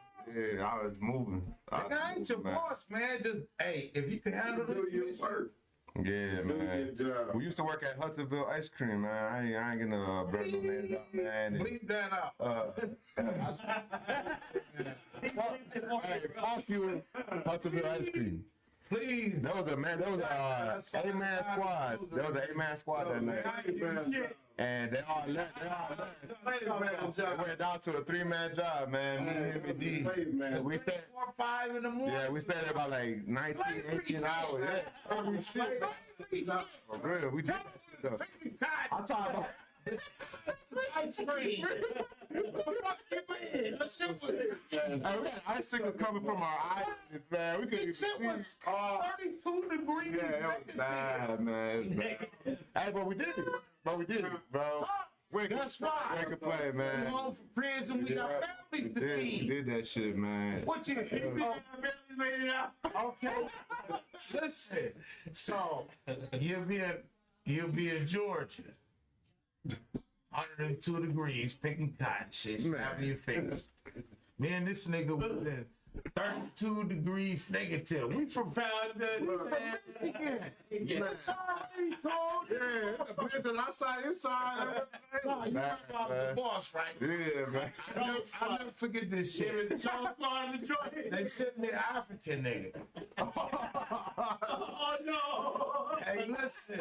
Yeah, I was moving. Nigga, I ain't your man. boss, man. Just, hey, if you can handle Do your this, work. Yeah, Do man. your job. We used to work at Hudsonville Ice Cream, man. I ain't getting a burger man up, man. And, bleep that out. hey, fuck you, Hudsonville Ice Cream. Please. That was a man. That was a 8-man squad. That was an 8-man squad that night. And they all left. They went down to a 3-man job, man. Me and him and D. So we stayed. 4 or 5 in the morning. Yeah, we stayed there about like 19, 18 hours. Yeah. Holy shit. For real, we did that shit though. I'm talking about. Ice cream. Fuck you, man. That shit was, Hey, we had icicles coming from our eyes, man. We couldn't even that shit see. was 32 degrees. Yeah, it was bad, man. It was bad. Hey, but we did it. Bro. We That's why. We can play, We man. home from prison. We got We families to did, we feed. did that shit, man. What you okay? Listen. So you'll be in Georgia. 102 degrees, picking cotton shit, snapping your fingers. Me and this nigga was in 32 degrees negative. We from Michigan. It's already cold. Yeah, it's outside, inside. No, you know I'm the boss, right? Yeah, man. I'll never forget this shit. They sent me an African nigga. Oh no! Hey, listen.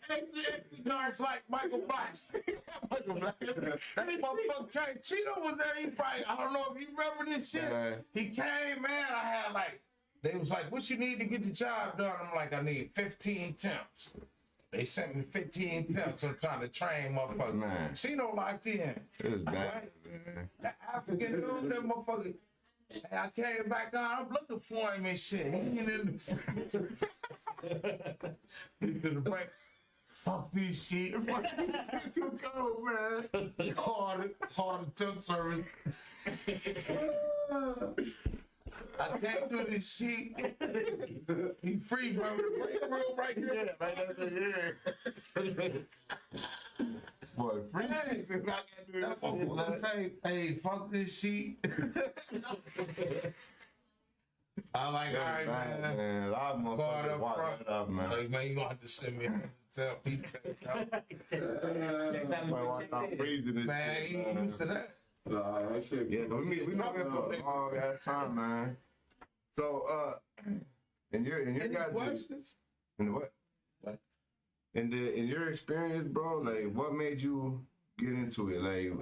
It's like Michael Blackson. That motherfucker came. Cheeto was there. He probably, I don't know if you remember this shit. Yeah. He came, man. I had like, they was like, what you need to get the job done? I'm like, I need 15 temps. They sent me 15 temps. I'm trying to train motherfuckers. Man. Cheeto locked in. It was bad, Right? man. The African dude, that motherfucker. And I came back on. I'm looking for him and shit. He ain't in the He did a break. Fuck this shit. Too cold, man. Hard temp service. I can't do this shit. He free, bro. The break room right here. Right there. Boy, free. Hey, that's what I'm saying. Hey, fuck this shit. I'm like, all right, man. Man, a lot of Guard motherfuckers up watch front. that up, man. Like, man, you gonna have to send me a tell people. Might watch out freezing this Man, shit, he ain't used to that. Nah, that shit. Yeah, we know him for a long ass time, man. So, in your Any guys' questions? in the what? What? In your experience, bro, like what made you get into it? Like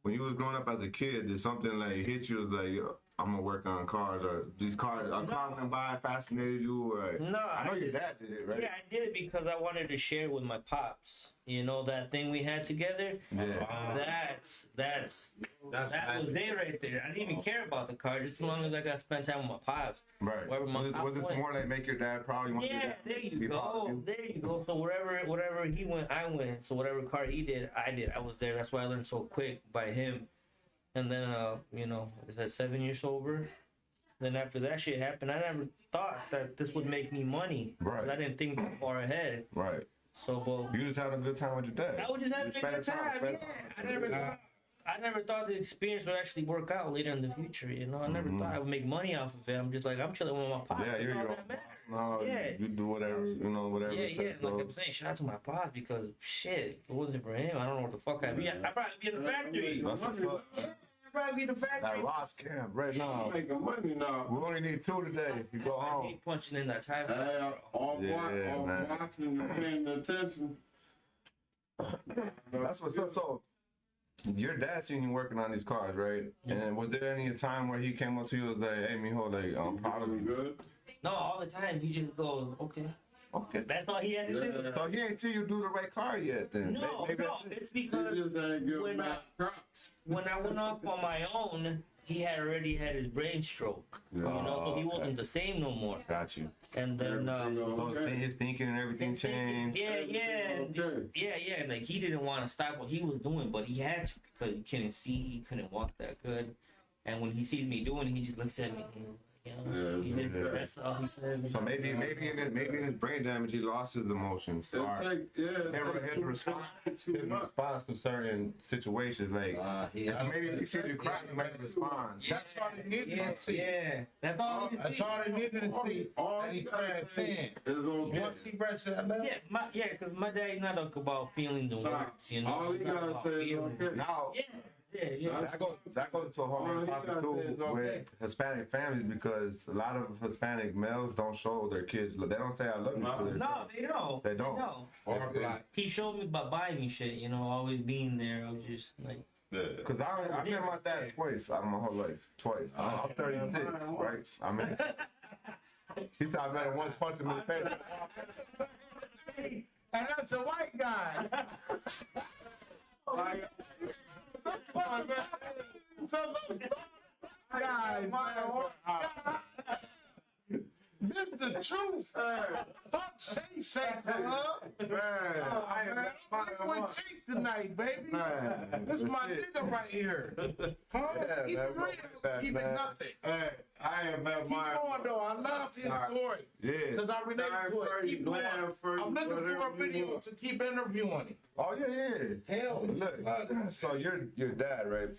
when you was growing up as a kid, did something like hit you? Was like, yo, I'm gonna work on cars, or these cars, cars went by, fascinated you, or No, I know your just- dad did it, right? Yeah, I did it because I wanted to share with my pops. You know that thing we had together. Yeah. That was magic. it right there. I didn't even care about the car, just as long as I got to spend time with my pops. Right. Wherever my Was pop it went. more like make your dad proud? You want your Yeah, dad there to you be proud of go. you? There you go. So wherever he went, I went. So whatever car he did, I did. I was there. That's why I learned so quick by him. And then, you know, is that 7 years sober? Then after that shit happened, I never thought that this would make me money. Right. I didn't think too far ahead. Right. So, but You just having a good time with your dad. I was just having You a good spending time. spending Yeah, I never thought the experience would actually work out later in the future. You know, I never thought I would make money off of it. I'm just like, I'm chilling with my pops. Yeah, you're and all your own that boss. matters. No, Yeah. you do whatever, you know, whatever. Yeah, it yeah. takes, Like bro. I'm saying, shout out to my pops because shit, if it wasn't for him, I don't know what the fuck I'd be. I'd probably be in the factory. That's what's up. I'd probably be in the factory. That Ross camp right now. Making money now. We only need 2 today. You go I home. hate punching in that time. Hey, all Yeah, man. watching and paying attention. That's what's up. So, your dad seen you working on these cars, right? And was there any time where he came up to you and was like, "Hey, mijo, like I'm proud of Doing you." good. No, all the time he just goes, okay. Okay. That's all he had to do. So he ain't see you do the right car yet, then. No, Maybe no, that's it. it's He because just ain't giving when back props. when I went off on my own, he had already had his brain stroke. You know, so he wasn't the same no more. Got you. And then So his thinking and everything changed. Yeah. Okay. Yeah. Like he didn't want to stop what he was doing, but he had to because he couldn't see, he couldn't walk that good. And when he sees me doing it, he just looks at me. And, he just, that's all he said. So maybe in his brain damage, he lost his emotions. It Or take, his response to certain situations, like maybe if he sees you cry, he might respond. That's all they needed to see. Yeah, that's all he That's see. all they needed to see. And he transcend. It's okay. Once he rests that level, Because my dad's not about feelings and words, you know. All you He's not gotta about say is feelings. okay. Now, Yeah. that goes to a whole other topic too with Hispanic families, because a lot of Hispanic males don't show their kids. They don't say "I love you" to their No, they don't. They don't. or black. He showed me by buying me shit, you know, always being there. I was just like, Because I met my dad twice out of my whole life. Twice. I'm 36, right? I mean, he said I met him once, punched him in the face. And that's a white guy. That's why, man. So, guys, this the truth. Fuck say liquid cheek tonight, baby. This my nigga right here. Huh? Yeah, Keep man, it we'll real. get that, Keep man. it nothing. Hey, I ain't met Keep my. going though. I love his story. Yeah. Because I relate to it. Keep going. I'm looking for a video to keep interviewing him. Oh yeah. Hell Look, yeah. so your dad, right?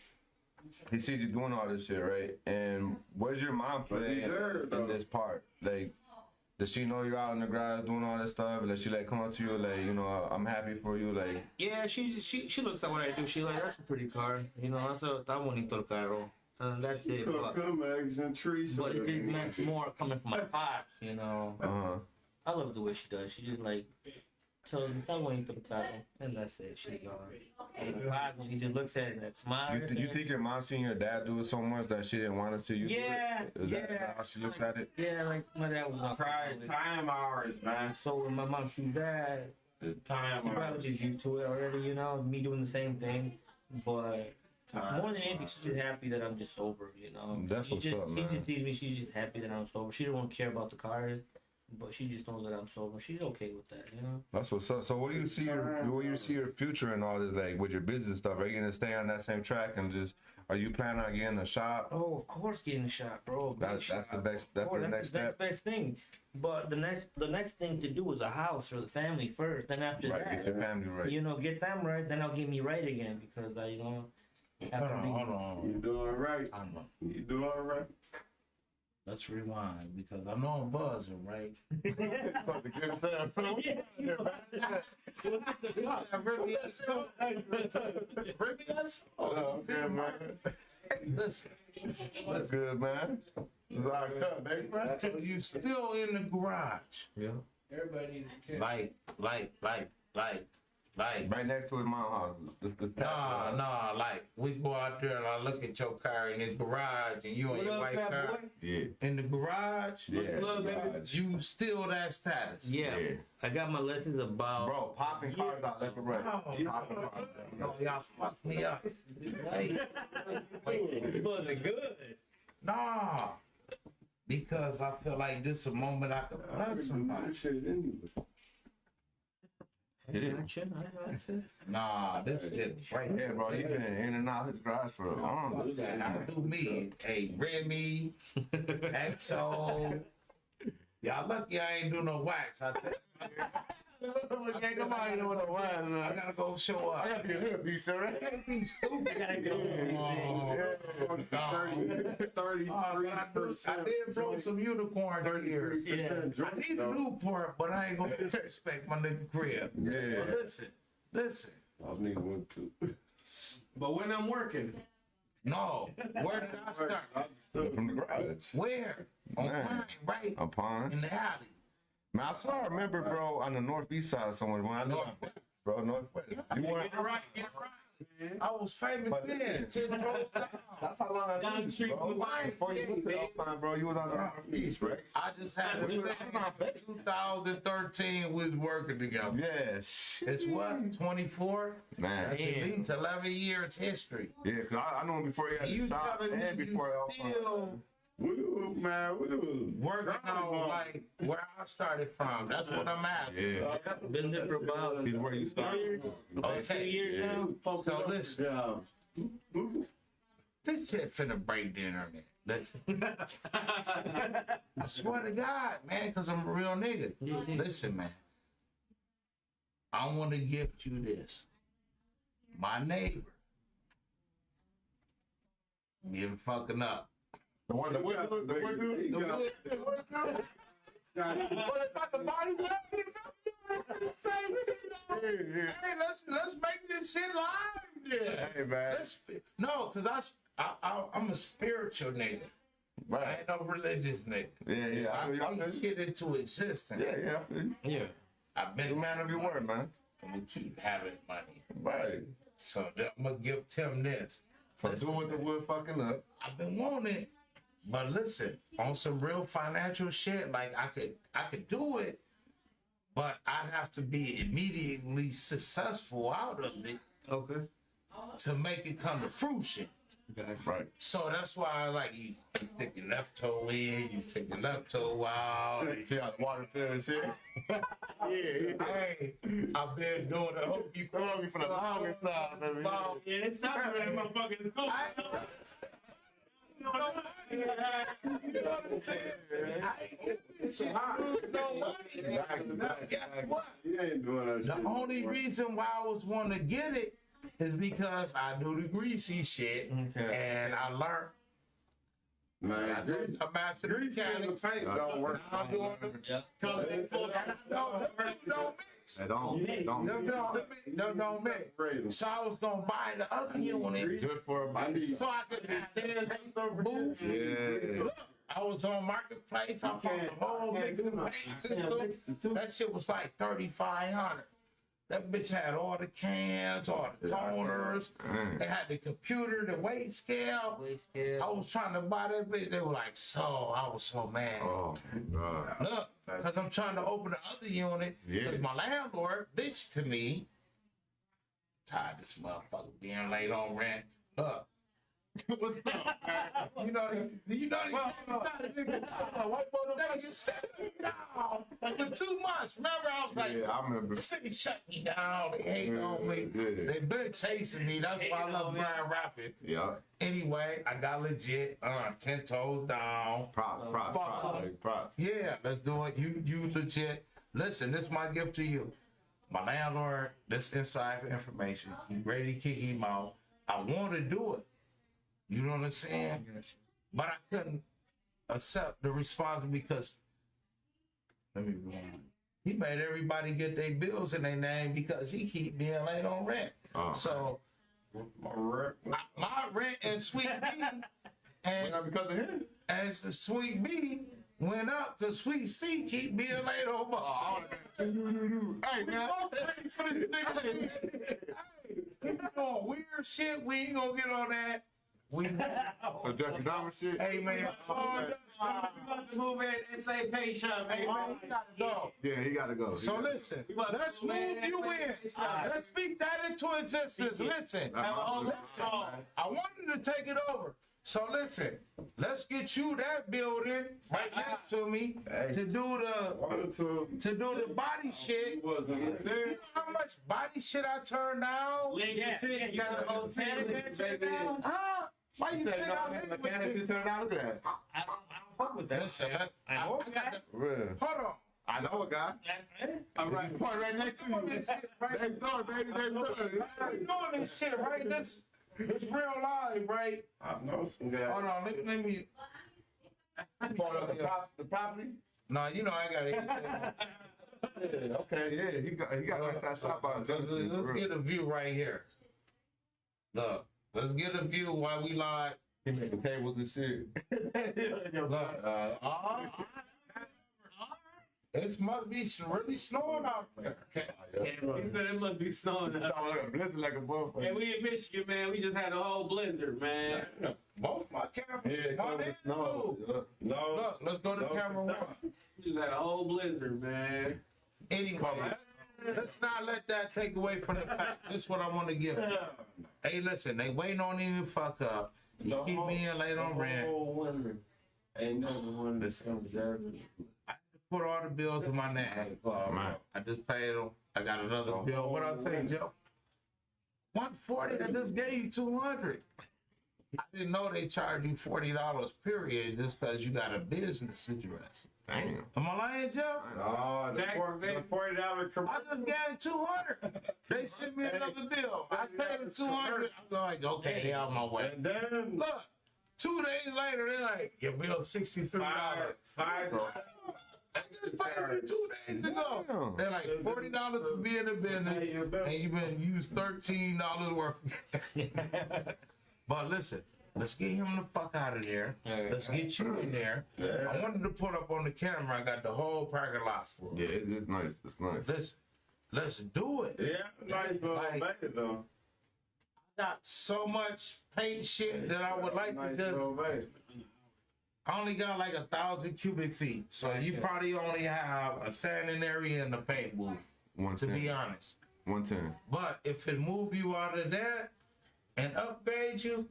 He sees you doing all this shit, right? And where's your mom play in this part? Like, does she know you're out in the garage doing all this stuff? Like, she like come up to you like, you know, I'm happy for you, like. yeah, she looks at what I do. She like, that's a pretty car. You know, está bonito el carro. And that's it. But Come eggs and trees. it just meant more coming from my pops, you know. I love the way she does. She just like tells me, está bonito el carro. And that's it. She's gone. And my pops, when he just looks at it and smiles. You think your mom seen your dad do it so much that she didn't want to see you? Yeah, do it? Is yeah. that how she looks at it? Yeah, like my dad was on Prime time hours, man. So when my mom sees that, The time she probably hours. just used to it already, you know, me doing the same thing. But more than anything, she's just happy that I'm just sober, you know. That's She what's just, up, She man. just sees me, she's just happy that I'm sober. She don't care about the cars, but she just knows that I'm sober. She's okay with that, you know. That's what's up. So what do you see your future and all this, like with your business stuff? Are you gonna stay on that same track and just are you planning on getting a shop? Oh, of course, getting a shot, bro. That's the best. That's the next step. Best thing. But the next thing to do is a house for the family first. Then after Right, that, get your family right. you know, get them right. Then I'll get me right again because I, you know, Hold on. You doing right? I know. You doing right? Let's rewind because I know I'm buzzing, right? Really, Oh, good, man. listen. That's good, man. Locked up, baby. So you still in the garage. Yeah. Everybody needs to care. Like. Right next to his mom's house. This Nah, like we go out there and I look at your car in the garage and you and your white car Yeah. in the garage. Yeah. Garage. You still that status. Yeah. Yeah. I got my lessons about. Bro, popping cars out left and right. No. Popping cars. No, y'all fucked me up. It wasn't good. Nah. Because I feel like this is a moment I could bless somebody. It is. Nah, this shit right Yeah, here. bro, he been in and out his garage for a long time. I do me. Hey, Remy, XO. Y'all lucky I ain't do no wax. I think. Come on, you know what the wise, I man. gotta go show up. I gotta be a hood piece, right? Stupid. Gotta go. I did blow some unicorn ears. Yeah. I need a Newport, but I ain't gonna disrespect my nigga crib. Yeah. But listen. I was needing one too. But when I'm working, No, where did I start? From the garage. Where? On Man. Pine, right? A pond. In the alley. Man, I swear I remember, bro, on the northeast side somewhere when I lived, bro, northwest. You weren't. get right. I was famous But then. 10 toes down. That's how long I Down knew the you, street bro. from the line. Before you went to Alpine, bro, you was on the northeast, right? I just had a thing. 2013 we was working together. Yes. It's what? 24? Man. That's at least 11 years history. Yeah, because I know him before he had You the shop telling me and before you Alpine. still We was working on like where I started from. That's what I'm asking. Yeah. Been there for about He's where you started. 2 Okay. years now. So listen, jobs. this shit finna break the internet. Listen. I swear to God, man, because I'm a real nigga. Listen, man. I want to gift you this. My neighbor. Been fucking up. The one, the wood dude, the wood dude. The wood- What about the body? Hey, let's make this shit live then. Hey, man. No, because I'm a spiritual nigga. I Right. ain't no religious nigga. Yeah, yeah. I feel you. I feel I you. shit into existence. Yeah, yeah. I feel you. Yeah. I've You been man of your word, man. and we keep having money. Right. So I'm gonna give Tim this. So Listen, do what the wood fucking up. I've been wanting, but listen, on some real financial shit, like I could do it, but I'd have to be immediately successful out of it Okay. to make it come to fruition. Gotcha. Right. So that's why I like you stick your left toe in, you take your left toe out. See how the water feels and shit? Hey, I've been doing the hokey For the longest time, baby. Yeah, it sounds like that motherfucker is cool. You know what I'm saying? Guess what? He ain't doing that The shit. only reason why I was wanting to get it is because I do the greasy shit Okay. and I learned. I Man, took a master grease in the mechanic. paint don't work. I'm doing the Yeah. Come in full. no mix. Hey, don't. No mix. So I was gonna buy the other unit Good for a body. so I could have booth. Yeah. I was on Marketplace. I bought the whole mix and paint system. That shit was like $3,500. That bitch had all the cans, all the toners. It had the computer, the weight scale. Weight I scale. was trying to buy that bitch. They were like, so I was so mad. Oh, God. Look, because I'm trying to open the other unit. Yeah. Because my landlord bitch to me. Tired of this motherfucker being late on rent. Look. What's up, man? You know, for 2 months. Remember, I was like, Yeah, I remember. the city shut me down. They hate on me. Yeah. They been chasing me. That's why I love Grand Rapids. Yeah. Anyway, I got legit 10 toes down. Props. Yeah, let's do it. You legit. Listen, this is my gift to you. My landlord, this inside information. He ready to kick him out. I want to do it. You know what I'm saying? But I couldn't accept the responsibility because, let me rewind. He made everybody get their bills in their name because he keep being late on rent. Oh. So my rent and sweet tea and Not because of him. As Sweet B went up, because Sweet C keep being laid over. Hey, man. For this nigga. Hey, we doing weird shit. We ain't gonna get on that. We So Jeffrey Dahmer shit? hey man, Move in and say pay shop, hey man, we gotta go. Yeah, he gotta go. So listen, let's move you in. Let's speak that into existence. Listen, I wanted to take it over. So listen, let's get you that building right next to me to do the body shit. You know how much body shit I turned down? Yeah, you got the whole town. Huh? Why you think I'm mechanic you turn out? Look at that. I don't fuck with that. Listen, I know a guy. Real. hold on. I know a guy. All right. Point right next to you. Next door, baby. Next door. I'm doing this shit, right? This real live, right? I know some guys. Hold on, let me. The property? No, you know I got anything. Yeah, okay, yeah. He got that shop out. Let's get a view right here. Look, let's get a view while we live. He making tables and shit. Look, it must be really snowing out there. He said it must be snowing. Blizzard like a motherfucker. And we in Michigan, man. We just had a whole blizzard, man. Both my cameras. Yeah, my come with name snow. too. No. Look, let's go to camera one. We just had a whole blizzard, man. Anyway, let's not let that take away from the fact. This is what I want to give you. Hey, listen, they waiting on you to fuck up. You keep being late on rent. Ain't never one to send I put all the bills in my name. I just paid them. I got another bill. What I say, Joe? 140. I just gave you 200. I didn't know they charge you $40 period just because you got a business address. Damn. Am I lying, Joe? Oh, the $40 commercial. I just gave 200. They sent me another bill. I paid them 200. I'm like, okay, they out my way. And then Look, 2 days later, they're like, your bill $63. five. I just paid you 2 days ago. Damn. They're like $40 for being in business, and you've been used $13 worth. But listen, let's get him the fuck out of there. Let's get you in there. I wanted to put up on the camera. I got the whole parking lot full. Yeah, it's nice. It's nice. Let's do it. Yeah, nice little Like- baby though. Got so much paint shit that I would like to Nice just. little baby. I only got like 1,000 cubic feet, so you probably only have a sanding area and a paint booth. To be 110. honest, 110. but if it move you out of that and upgrade you,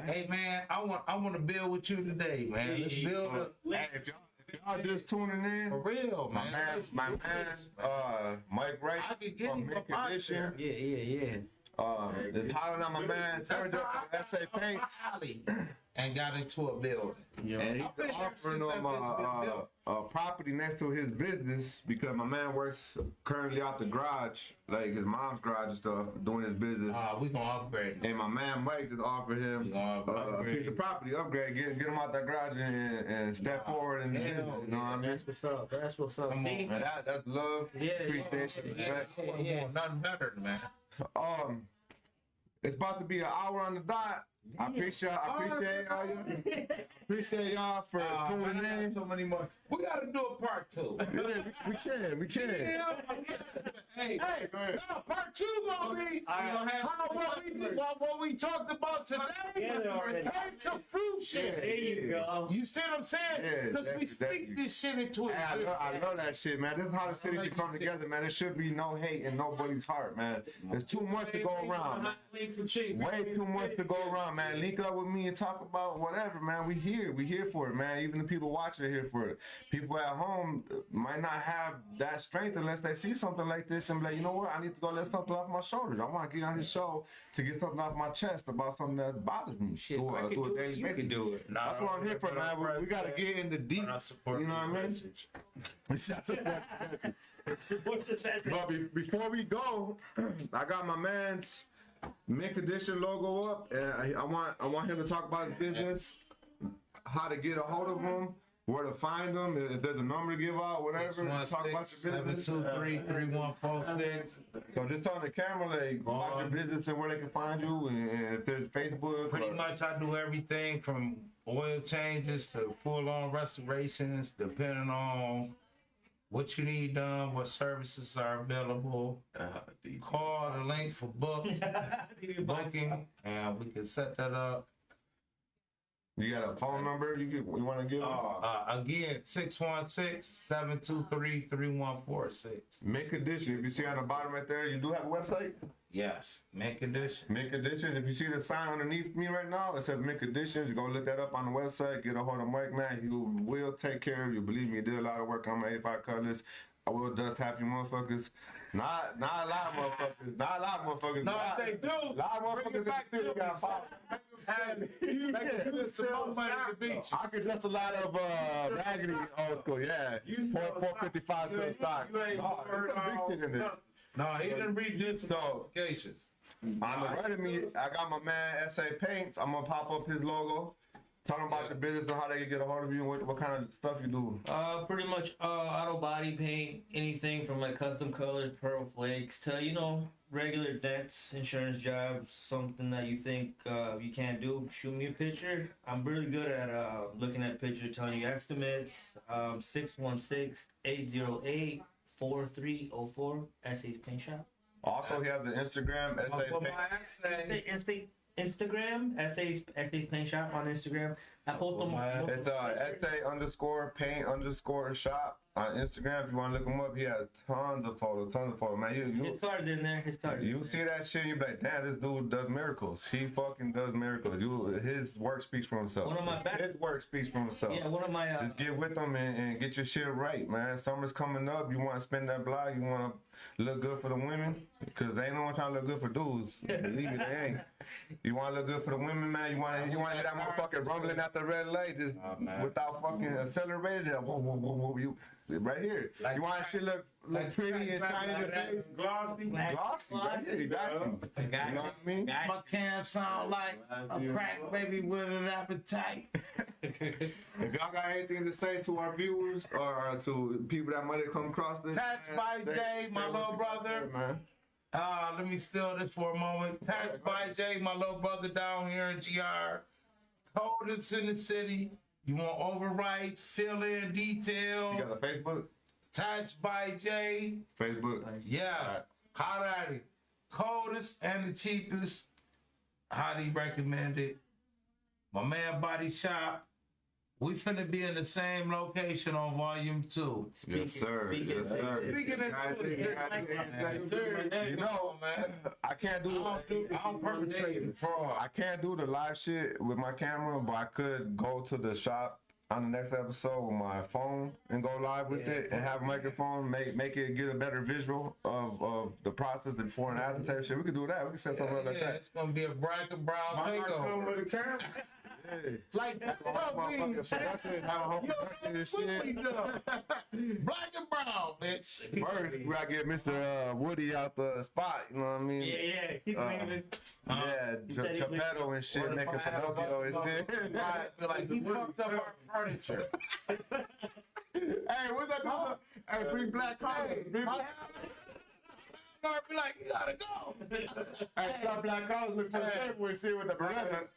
hey man, I want to build with you today, man. Let's build Hey, if y'all just tuning in, for real, man. my man, Mike Rice I could get from him Mint up out Condition. there. Yeah. Is hollering at my man, turned up SA Paints, and got into a building. and he's been here offering since them that bitch been built. a property next to his business because my man works currently out the garage, like his mom's garage and stuff, doing his business. We gonna upgrade. And my man Mike just offered him a piece of property upgrade, get him out that garage and step forward and you know what I mean. That's what's up. That's what's up. Come on, See? And that's love, Yeah, appreciation, respect. I wouldn't want nothing better, man. It's about to be an hour on the dot. I appreciate y'all. Appreciate y'all for tuning in. So many more. We gotta do a part 2. Yeah, we can. Hey, Go ahead. No, part 2 gonna be what we talked about today. Yeah, already. Paint some fruit shit. There you go. You see what I'm saying? Yeah, Because we exactly. speak this shit into it. Hey, I love that shit, man. This is how the city should come together, man. There should be no hate in nobody's heart, man. There's too much to go around. Way Way too much to go around, man. Link up with me and talk about whatever, man. We here for it, man. Even the people watching are here for it. People at home might not have that strength unless they see something like this and be like, you know what? I need to go let something off my shoulders. I want to get on this show to get something off my chest about something that bothers me. Shit, if I can do it, you can do it. That's what I'm here for, man. We got to get in the deep. You know what I mean? Support the veterans. But before we go, I got my man's Mint Condition logo up, and I want him to talk about his business, how to get a hold of him, where to find them, if there's a number to give out, whatever. Talk about your business. 723-3146. So just tell the camera like about your business and where they can find you, and if there's Facebook. Pretty much I do everything from oil changes to full-on restorations, depending on what you need done, what services are available. Call the link for booking, and we can set that up. You got a phone number you want to give? Again, 616-723-3146. Mint Condition. If you see on the bottom right there, you do have a website? Yes, Mint Condition. Mint Conditions. If you see the sign underneath me right now, it says Mint Conditions. You go look that up on the website. Get a hold of Mike, man. He will take care of you. Believe me, he did a lot of work on my 85 Cutlass. I will dust half you motherfuckers. Not a lot of motherfuckers. Not a lot of motherfuckers. No, if they do, a lot of motherfuckers in the city got power. I could just a lot of raggedy old school, yeah. 455 still stock. You ain't heard big shit in there. No, he didn't read this So, notifications. on the right of me, I got my man SA Paints. I'm gonna pop up his logo. Tell them about your business and how they can get a hold of you and what kind of stuff you do. Pretty much auto body paint, anything from like custom colors, pearl flakes to regular dents, insurance jobs, something that you think you can't do. Shoot me a picture. I'm really good at looking at pictures, telling you estimates. 616-808-4304. SA's Paint Shop. Also, he has the Instagram SA Paints. Instagram, SA's Paint Shop on Instagram. I post them. It's SA_paint_shop on Instagram. If you want to look him up, he has tons of photos. Man, His card's in there. You see that shit, you be like, damn, this dude does miracles. He fucking does miracles. His work speaks for himself. His work speaks for himself. Yeah, one of my. Just get with them and get your shit right, man. Summer's coming up. You want to spend that block. You want to look good for the women, because they ain't no one trying to look good for dudes. Believe me, they ain't. You want to look good for the women, man. You want to hear that motherfucker rumbling at the red light just without fucking accelerated. Whoa, you right here. Like, you want shit look pretty and shiny in the face. Glossy. Glossy. Right here, you got you. You know what I mean? My cam sound like a crack baby with an appetite. If y'all got anything to say to our viewers or to people that might have come across this, Touched by Jay, my little brother. man. Let me steal this for a moment. Touched by Jay, my little brother down here in GR. Coldest in the city. You want overrides, fill in details. You got a Facebook? Touched by Jay. Facebook. Yes. Hot at it. Coldest and the cheapest. Highly recommended. My man Body Shop. We finna be in the same location on volume 2. Yes, sir. Yes, sir. You know, man, I can't do. I don't perpetrate fraud. I can't do the live shit with my camera, but I could go to the shop on the next episode with my phone and go live with it and have a microphone, make it get a better visual of the process, the before and after type shit. We could do that. We could set something up like that. It's gonna be a Black and Brown takeover. with a camera. Like that. Production, have a whole production and shit. Black and Brown, bitch. First, we gotta get Mr. Woody out the spot. You know what I mean? Yeah, he's leaving. Geppetto and shit, making Pinocchio and shit. Like he fucked up our furniture. Hey, what's that called? Hey, bring black collars. Bring black. I'd be like, you gotta go. Hey, some black collars look for the table and shit with the Beretta.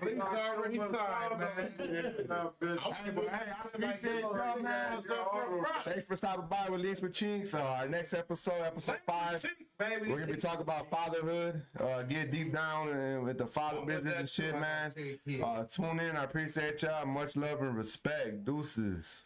He's already signed, man. I appreciate y'all, man. Thanks for stopping by with Links with Chinks. Our next episode, episode 5, we're gonna be talking about fatherhood. Get deep down with the father business and shit, man. Tune in. I appreciate y'all. Much love and respect. Deuces.